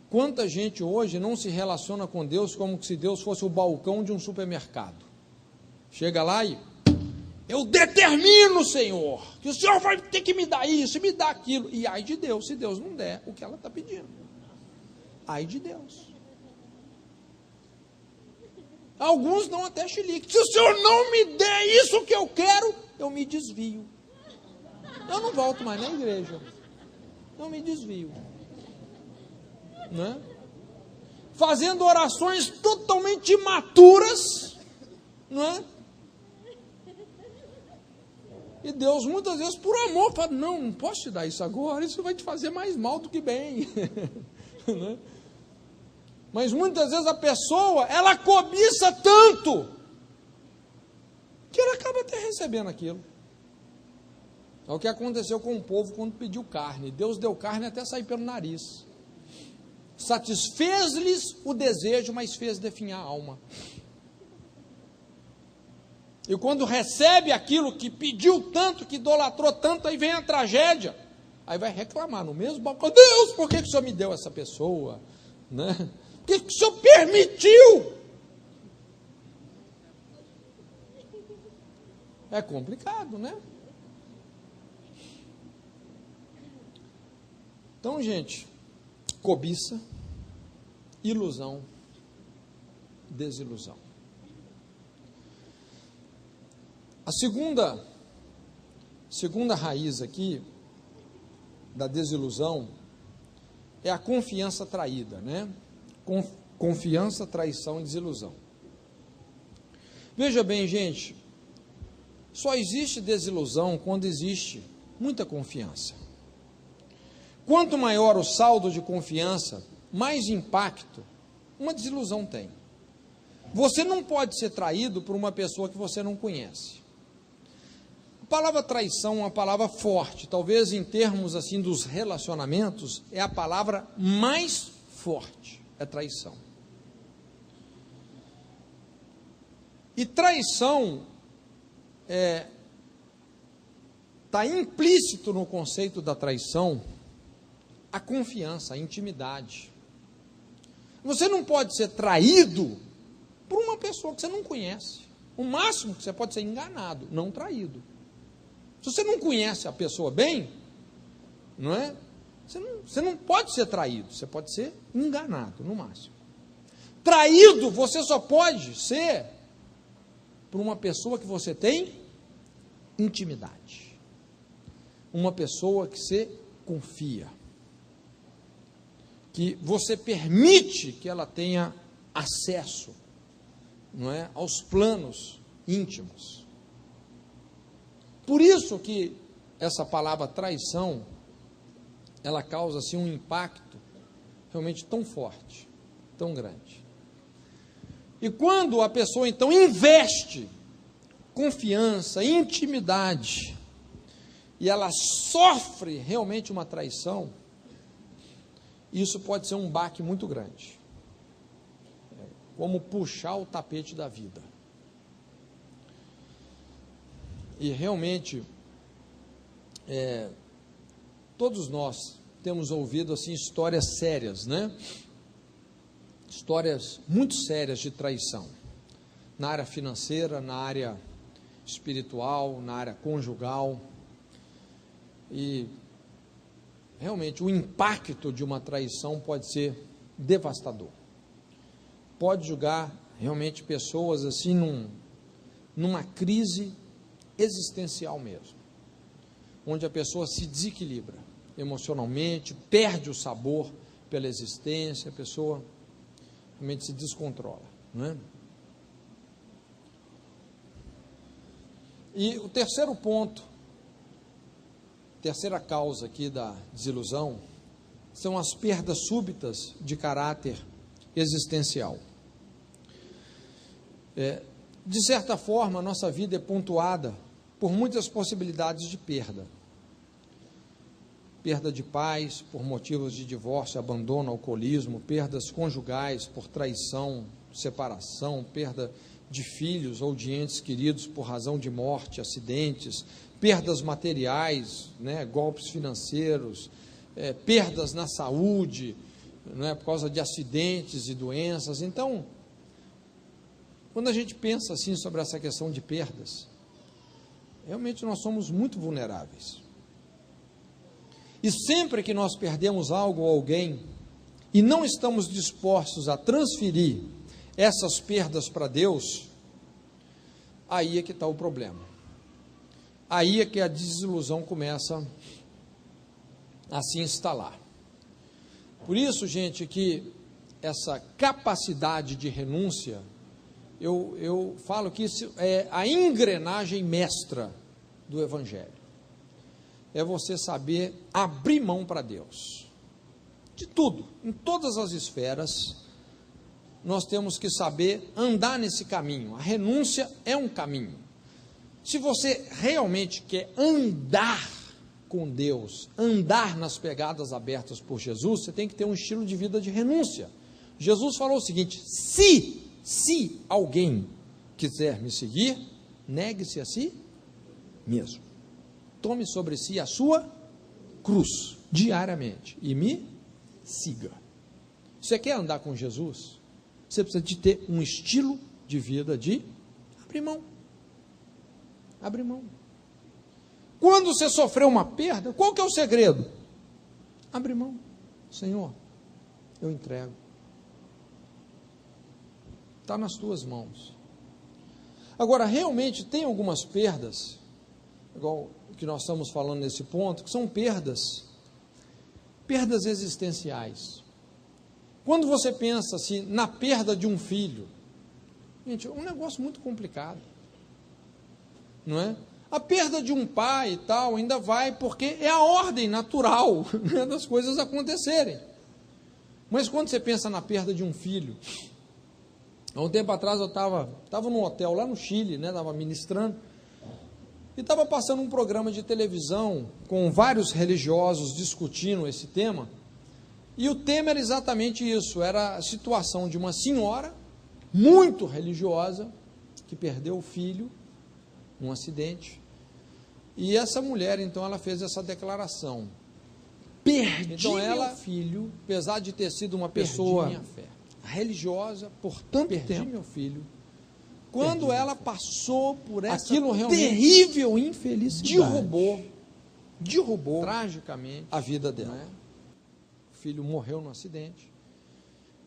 Quanta gente hoje não se relaciona com Deus como se Deus fosse o balcão de um supermercado. Chega lá e: eu determino, Senhor, que o Senhor vai ter que me dar isso, me dar aquilo. E ai de Deus, se Deus não der o que ela está pedindo. Ai de Deus. Alguns dão até chilique. Se o Senhor não me der isso que eu quero, eu me desvio. Eu não volto mais na igreja. Eu me desvio. Né? Fazendo orações totalmente imaturas, não é? E Deus muitas vezes por amor fala: não posso te dar isso agora, isso vai te fazer mais mal do que bem. Né? Mas muitas vezes a pessoa, ela cobiça tanto que ela acaba até recebendo aquilo. É o que aconteceu com o povo quando pediu carne. Deus deu carne até sair pelo nariz. Satisfez-lhes o desejo, mas fez definhar a alma. E quando recebe aquilo que pediu tanto, que idolatrou tanto, aí vem a tragédia. Aí vai reclamar no mesmo balcão: Deus, por que o Senhor me deu essa pessoa? Né? Por que o Senhor permitiu? É complicado, né? Então, gente, cobiça, ilusão, desilusão. A segunda raiz aqui da desilusão é a confiança traída, né? Confiança, traição e desilusão. Veja bem, gente, só existe desilusão quando existe muita confiança. Quanto maior o saldo de confiança, mais impacto uma desilusão tem. Você não pode ser traído por uma pessoa que você não conhece. A palavra traição é uma palavra forte, talvez em termos assim dos relacionamentos, é a palavra mais forte, é traição. E traição está implícito no conceito da traição a confiança, a intimidade. Você não pode ser traído por uma pessoa que você não conhece. O máximo que você pode ser enganado, não traído. Se você não conhece a pessoa bem, não é? Você não pode ser traído, você pode ser enganado, no máximo. Traído você só pode ser por uma pessoa que você tem intimidade. Uma pessoa que você confia. Que você permite que ela tenha acesso, não é, aos planos íntimos. Por isso que essa palavra traição, ela causa assim um impacto realmente tão forte, tão grande. E quando a pessoa então investe confiança, intimidade, e ela sofre realmente uma traição, isso pode ser um baque muito grande. Como puxar o tapete da vida. E realmente, todos nós temos ouvido assim histórias sérias, né? histórias muito sérias de traição, na área financeira, na área espiritual, na área conjugal, e realmente o impacto de uma traição pode ser devastador, pode jogar realmente pessoas assim numa crise existencial mesmo, onde a pessoa se desequilibra emocionalmente, perde o sabor pela existência, a pessoa realmente se descontrola, né? E o terceiro ponto, terceira causa aqui da desilusão, são as perdas súbitas de caráter existencial. De certa forma, a nossa vida é pontuada por muitas possibilidades de perda. Perda de pais por motivos de divórcio, abandono, alcoolismo, perdas conjugais por traição, separação, perda de filhos ou de entes queridos por razão de morte, acidentes, perdas materiais, né, golpes financeiros, perdas na saúde, né, por causa de acidentes e doenças. Então, quando a gente pensa assim sobre essa questão de perdas, realmente nós somos muito vulneráveis. E sempre que nós perdemos algo ou alguém e não estamos dispostos a transferir essas perdas para Deus, aí é que está o problema. Aí é que a desilusão começa a se instalar. Por isso, gente, que essa capacidade de renúncia, eu falo que isso é a engrenagem mestra do Evangelho. É você saber abrir mão para Deus. De tudo, em todas as esferas, nós temos que saber andar nesse caminho. A renúncia é um caminho. Se você realmente quer andar com Deus, andar nas pegadas abertas por Jesus, você tem que ter um estilo de vida de renúncia. Jesus falou o seguinte: se alguém quiser me seguir, negue-se a si mesmo. Tome sobre si a sua cruz, diariamente, e me siga. Você quer andar com Jesus? Você precisa de ter um estilo de vida de abrir mão. Abrir mão. Quando você sofreu uma perda, qual que é o segredo? Abrir mão. Senhor, eu entrego. Está nas tuas mãos. Agora, realmente tem algumas perdas, igual o que nós estamos falando nesse ponto, que são perdas existenciais. Quando você pensa assim, na perda de um filho, gente, é um negócio muito complicado, não é? A perda de um pai e tal ainda vai, porque é a ordem natural, né, das coisas acontecerem. Mas quando você pensa na perda de um filho, há um tempo atrás eu estava num hotel lá no Chile, né, estava ministrando, e estava passando um programa de televisão com vários religiosos discutindo esse tema, e o tema era exatamente isso, era a situação de uma senhora muito religiosa, que perdeu o filho num acidente, e essa mulher, então, ela fez essa declaração: perdi meu filho, apesar de ter sido uma pessoa religiosa por tanto tempo, meu filho, quando ela passou por essa terrível infelicidade, derrubou tragicamente a vida dela. Né? O filho morreu no acidente.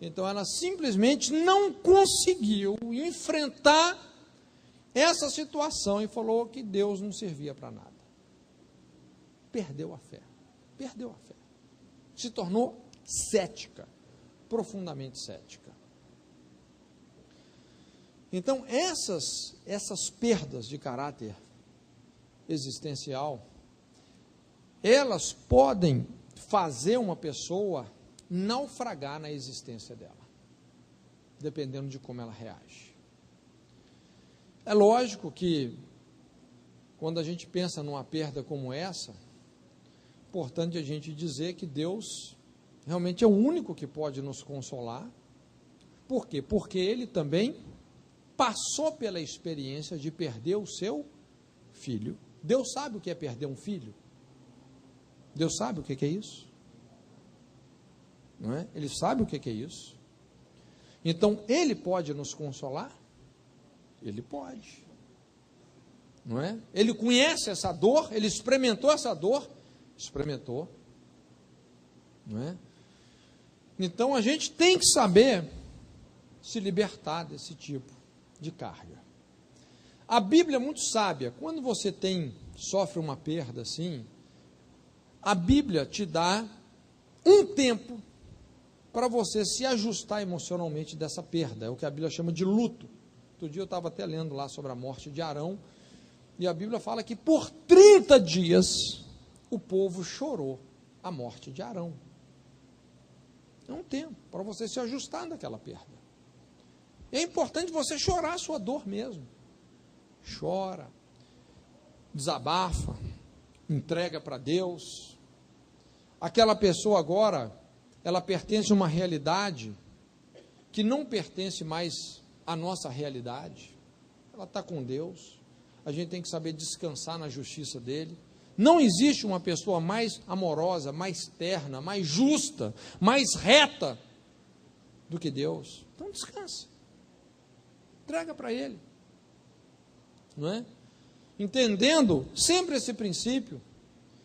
Então ela simplesmente não conseguiu enfrentar essa situação e falou que Deus não servia para nada. Perdeu a fé. Perdeu a fé. Se tornou cética, profundamente cética. Então, essas perdas de caráter existencial, elas podem fazer uma pessoa naufragar na existência dela, dependendo de como ela reage. É lógico que, quando a gente pensa numa perda como essa, é importante a gente dizer que Deus realmente é o único que pode nos consolar. Por quê? Porque Ele também passou pela experiência de perder o seu filho. Deus sabe o que é perder um filho? Deus sabe o que é isso? Não é? Ele sabe o que é isso. Então, Ele pode nos consolar? Ele pode. Não é? Ele conhece essa dor, Ele experimentou essa dor? Experimentou. Não é? Então, a gente tem que saber se libertar desse tipo de carga. A Bíblia é muito sábia. Quando você sofre uma perda assim, a Bíblia te dá um tempo para você se ajustar emocionalmente dessa perda. É o que a Bíblia chama de luto. Outro dia eu estava até lendo lá sobre a morte de Arão, e a Bíblia fala que por 30 dias o povo chorou a morte de Arão. É um tempo para você se ajustar daquela perda. É importante você chorar a sua dor mesmo. Chora, desabafa, entrega para Deus. Aquela pessoa agora, ela pertence a uma realidade que não pertence mais à nossa realidade. Ela está com Deus. A gente tem que saber descansar na justiça dele. Não existe uma pessoa mais amorosa, mais terna, mais justa, mais reta do que Deus. Então descansa. Entrega para Ele. Não é? Entendendo sempre esse princípio,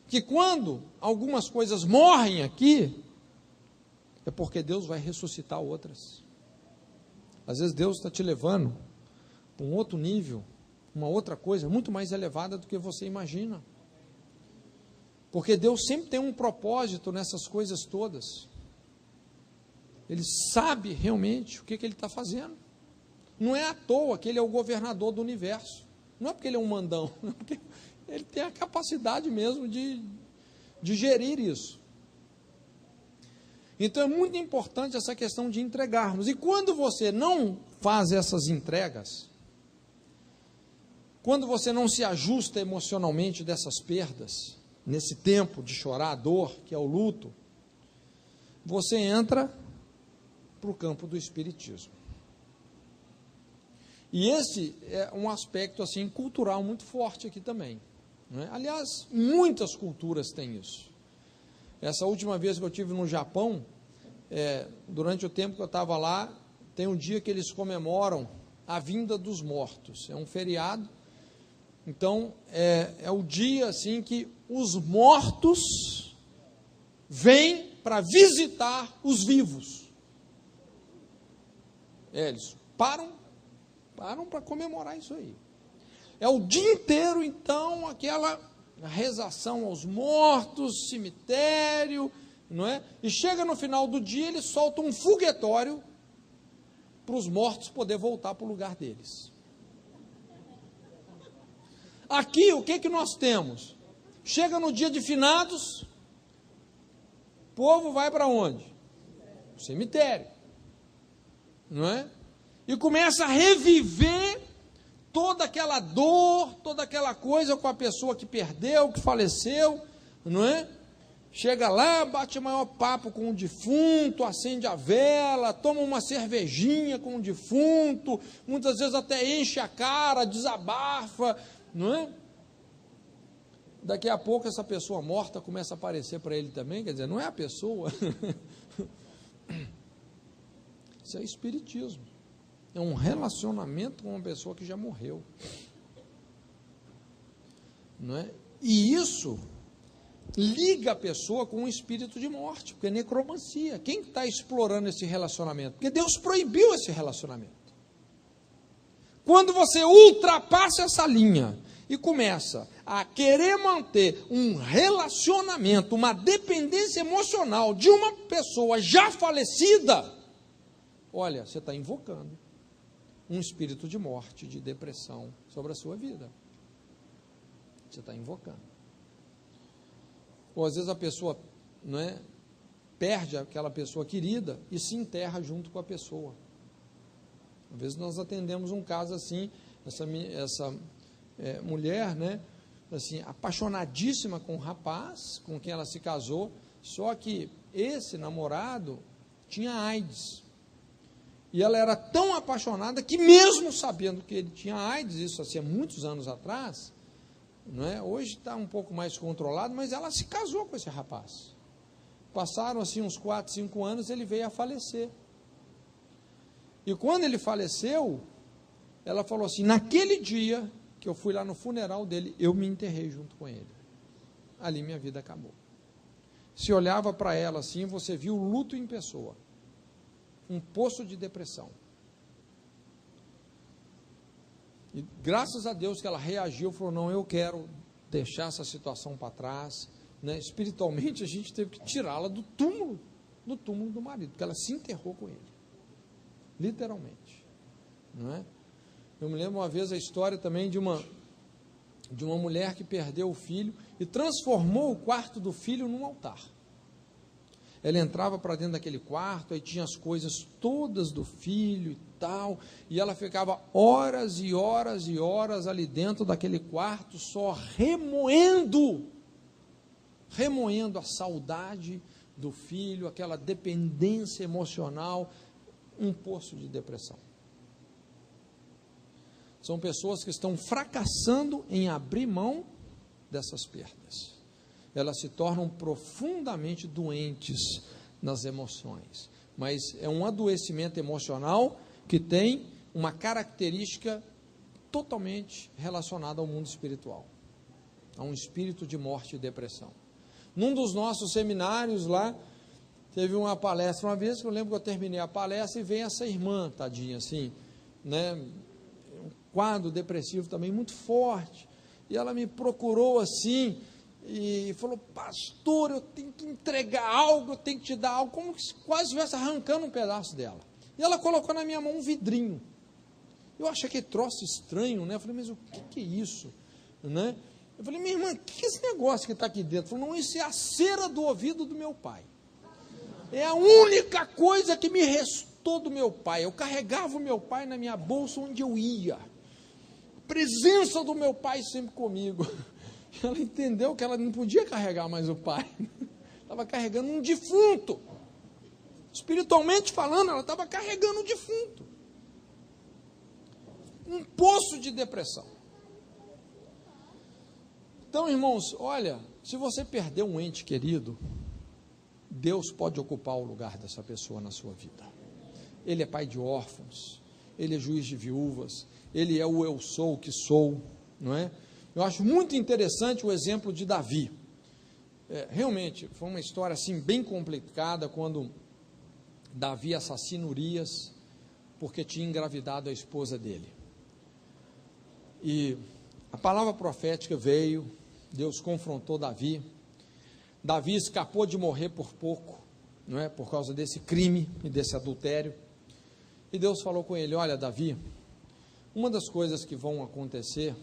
que quando algumas coisas morrem aqui, é porque Deus vai ressuscitar outras. Às vezes Deus está te levando para um outro nível, uma outra coisa muito mais elevada do que você imagina. Porque Deus sempre tem um propósito nessas coisas todas. Ele sabe realmente o que Ele está fazendo. Não é à toa que Ele é o governador do universo. Não é porque Ele é um mandão, não é porque Ele tem a capacidade mesmo de gerir isso. Então é muito importante essa questão de entregarmos. E quando você não faz essas entregas, quando você não se ajusta emocionalmente dessas perdas, nesse tempo de chorar a dor, que é o luto, você entra para o campo do espiritismo. E esse é um aspecto assim cultural muito forte aqui também, não é? Aliás, muitas culturas têm isso. Essa última vez que eu estive no Japão, durante o tempo que eu estava lá, tem um dia que eles comemoram a vinda dos mortos. É um feriado. Então, é o dia assim que os mortos vêm para visitar os vivos. Eles param para comemorar isso aí. É o dia inteiro, então, aquela rezação aos mortos, cemitério, não é? E chega no final do dia, eles soltam um foguetório para os mortos poder voltar para o lugar deles. Aqui, o que nós temos? Chega no dia de finados, o povo vai para onde? O cemitério, não é? E começa a reviver toda aquela dor, toda aquela coisa com a pessoa que perdeu, que faleceu, não é? Chega lá, bate o maior papo com o defunto, acende a vela, toma uma cervejinha com o defunto, muitas vezes até enche a cara, desabafa, não é? Daqui a pouco essa pessoa morta começa a aparecer para ele também, quer dizer, não é a pessoa. Isso é espiritismo. É um relacionamento com uma pessoa que já morreu. Não é? E isso liga a pessoa com um espírito de morte, porque é necromancia. Quem está explorando esse relacionamento? Porque Deus proibiu esse relacionamento. Quando você ultrapassa essa linha e começa a querer manter um relacionamento, uma dependência emocional de uma pessoa já falecida, olha, você está invocando um espírito de morte, de depressão sobre a sua vida. Você está invocando. Ou às vezes a pessoa, não é, perde aquela pessoa querida e se enterra junto com a pessoa. Às vezes nós atendemos um caso assim, essa mulher, né, assim, apaixonadíssima com o rapaz com quem ela se casou, só que esse namorado tinha AIDS. E ela era tão apaixonada que, mesmo sabendo que ele tinha AIDS, isso assim, há muitos anos atrás, não é? Hoje está um pouco mais controlado, mas ela se casou com esse rapaz. Passaram assim uns 4, 5 anos, ele veio a falecer. E quando ele faleceu, ela falou assim, naquele dia que eu fui lá no funeral dele, eu me enterrei junto com ele. Ali minha vida acabou. Se olhava para ela assim, você viu o luto em pessoa. Um poço de depressão. E graças a Deus que ela reagiu, falou, não, eu quero deixar essa situação para trás, né? Espiritualmente a gente teve que tirá-la do túmulo do marido, porque ela se enterrou com ele, literalmente, não é? Eu me lembro uma vez a história também de uma mulher que perdeu o filho e transformou o quarto do filho num altar. Ela entrava para dentro daquele quarto, aí tinha as coisas todas do filho e tal, e ela ficava horas e horas e horas ali dentro daquele quarto, só remoendo a saudade do filho, aquela dependência emocional, um poço de depressão. São pessoas que estão fracassando em abrir mão dessas perdas. Elas se tornam profundamente doentes nas emoções. Mas é um adoecimento emocional que tem uma característica totalmente relacionada ao mundo espiritual. A um espírito de morte e depressão. Num dos nossos seminários lá, teve uma palestra uma vez, que eu lembro que eu terminei a palestra e veio essa irmã, tadinha, assim, né, um quadro depressivo também muito forte, e ela me procurou assim, e falou, pastor, eu tenho que entregar algo, eu tenho que te dar algo, como se quase estivesse arrancando um pedaço dela. E ela colocou na minha mão um vidrinho. Eu achei que troço estranho, né? Eu falei, mas o que é isso? Né? Eu falei, minha irmã, o que é esse negócio que está aqui dentro? Ela falou, não, isso é a cera do ouvido do meu pai. É a única coisa que me restou do meu pai. Eu carregava o meu pai na minha bolsa onde eu ia. A presença do meu pai sempre comigo. Ela entendeu que ela não podia carregar mais o pai. Estava carregando um defunto. Espiritualmente falando, ela estava carregando um defunto. Um poço de depressão. Então, irmãos, olha, se você perder um ente querido, Deus pode ocupar o lugar dessa pessoa na sua vida. Ele é pai de órfãos, Ele é juiz de viúvas, Ele é o eu sou o que sou, não é? Eu acho muito interessante o exemplo de Davi. Realmente, foi uma história assim bem complicada, quando Davi assassina Urias, porque tinha engravidado a esposa dele. E a palavra profética veio, Deus confrontou Davi. Davi escapou de morrer por pouco, não é? Por causa desse crime e desse adultério. E Deus falou com ele, olha Davi, uma das coisas que vão acontecer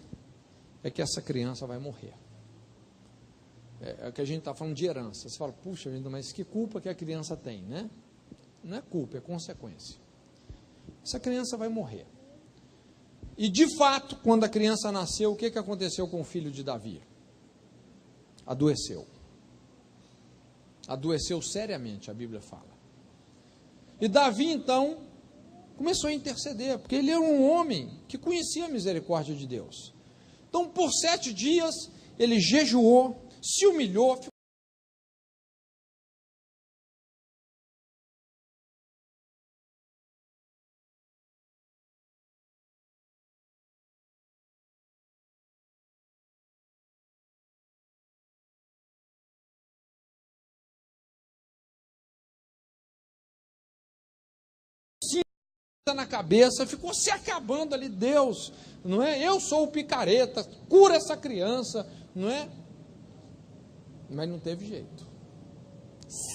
é que essa criança vai morrer. É que a gente está falando de herança. Você fala, puxa vida, mas que culpa que a criança tem, né? Não é culpa, é consequência. Essa criança vai morrer. E de fato, quando a criança nasceu, o que aconteceu com o filho de Davi? Adoeceu. Adoeceu seriamente, a Bíblia fala. E Davi, então, começou a interceder, porque ele era um homem que conhecia a misericórdia de Deus. Então, por 7 dias, ele jejuou, se humilhou, na cabeça, ficou se acabando ali, Deus, não é? Eu sou o picareta, cura essa criança, não é? Mas não teve jeito.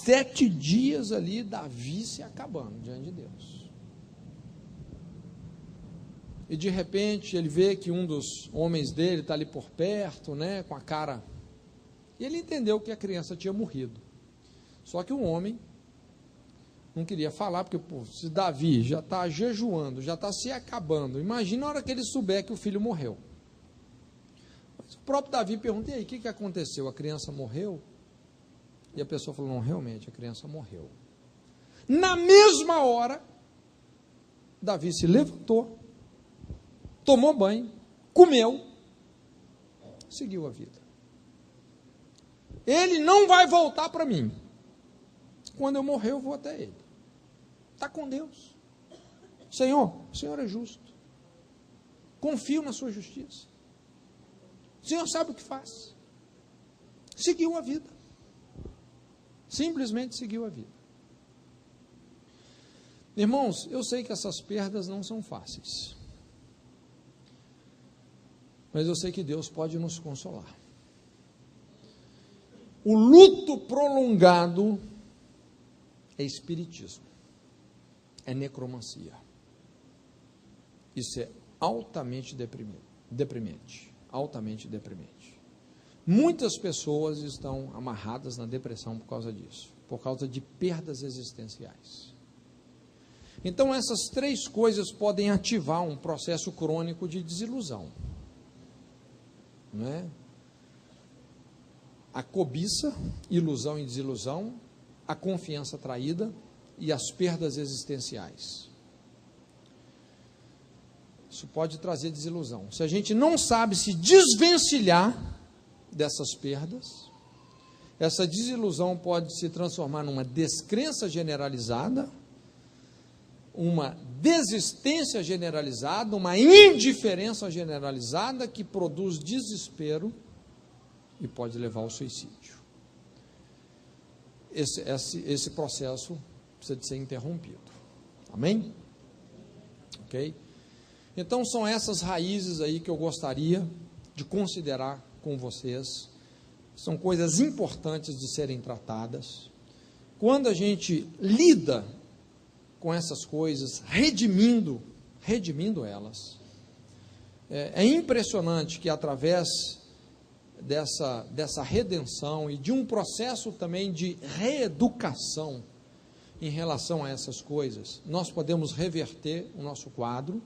7 dias ali, Davi se acabando diante de Deus. E de repente ele vê que um dos homens dele está ali por perto, né, com a cara. E ele entendeu que a criança tinha morrido. Só que o homem não queria falar, porque pô, se Davi já está jejuando, já está se acabando, imagina a hora que ele souber que o filho morreu. Mas o próprio Davi pergunta, e aí, o que aconteceu? A criança morreu? E a pessoa falou, não, realmente, a criança morreu. Na mesma hora, Davi se levantou, tomou banho, comeu, seguiu a vida. Ele não vai voltar para mim. Quando eu morrer, eu vou até ele. Está com Deus. Senhor, o Senhor é justo. Confio na sua justiça. O Senhor sabe o que faz. Seguiu a vida. Simplesmente seguiu a vida. Irmãos, eu sei que essas perdas não são fáceis. Mas eu sei que Deus pode nos consolar. O luto prolongado é espiritismo. É necromancia. Isso é altamente deprimente. Altamente deprimente. Muitas pessoas estão amarradas na depressão por causa disso. Por causa de perdas existenciais. Então essas três coisas podem ativar um processo crônico de desilusão. Não é? A cobiça, ilusão e desilusão, a confiança traída e as perdas existenciais. Isso pode trazer desilusão. Se a gente não sabe se desvencilhar dessas perdas, essa desilusão pode se transformar numa descrença generalizada, uma desistência generalizada, uma indiferença generalizada que produz desespero e pode levar ao suicídio. Esse processo precisa de ser interrompido. Amém? Ok? Então são essas raízes aí que eu gostaria de considerar com vocês. São coisas importantes de serem tratadas. Quando a gente lida com essas coisas, redimindo elas, é impressionante que através dessa redenção e de um processo também de reeducação em relação a essas coisas, nós podemos reverter o nosso quadro.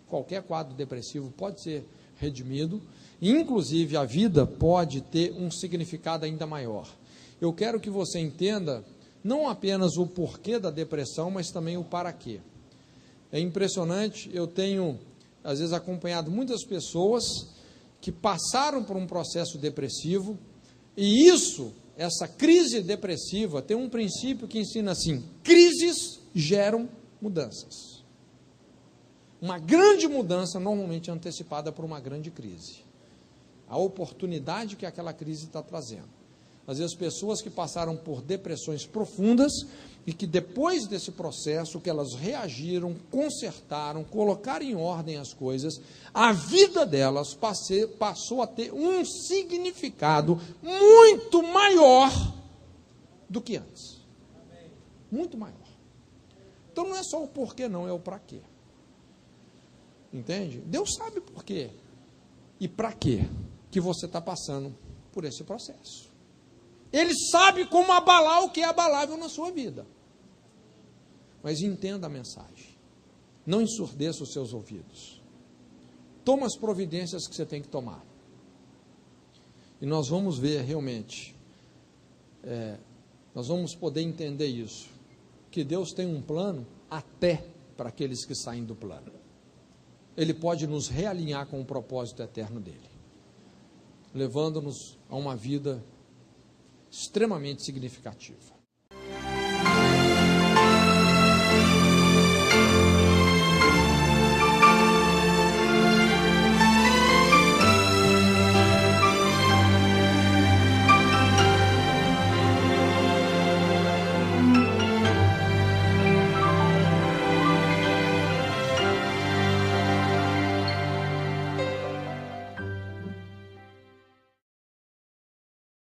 Qualquer quadro depressivo pode ser redimido, e inclusive a vida pode ter um significado ainda maior. Eu quero que você entenda não apenas o porquê da depressão, mas também o para quê. É impressionante, eu tenho às vezes acompanhado muitas pessoas que passaram por um processo depressivo, e essa crise depressiva tem um princípio que ensina assim: crises geram mudanças. Uma grande mudança normalmente é antecipada por uma grande crise. A oportunidade que aquela crise está trazendo. Às vezes pessoas que passaram por depressões profundas e que depois desse processo que elas reagiram, consertaram, colocaram em ordem as coisas, a vida delas passou a ter um significado muito maior do que antes. Muito maior. Então não é só o porquê não, é o para quê. Entende? Deus sabe por quê e para quê que você está passando por esse processo. Ele sabe como abalar o que é abalável na sua vida. Mas entenda a mensagem. Não ensurdeça os seus ouvidos. Toma as providências que você tem que tomar. E nós vamos ver realmente, nós vamos poder entender isso, que Deus tem um plano até para aqueles que saem do plano. Ele pode nos realinhar com o propósito eterno dele, levando-nos a uma vida extremamente significativa.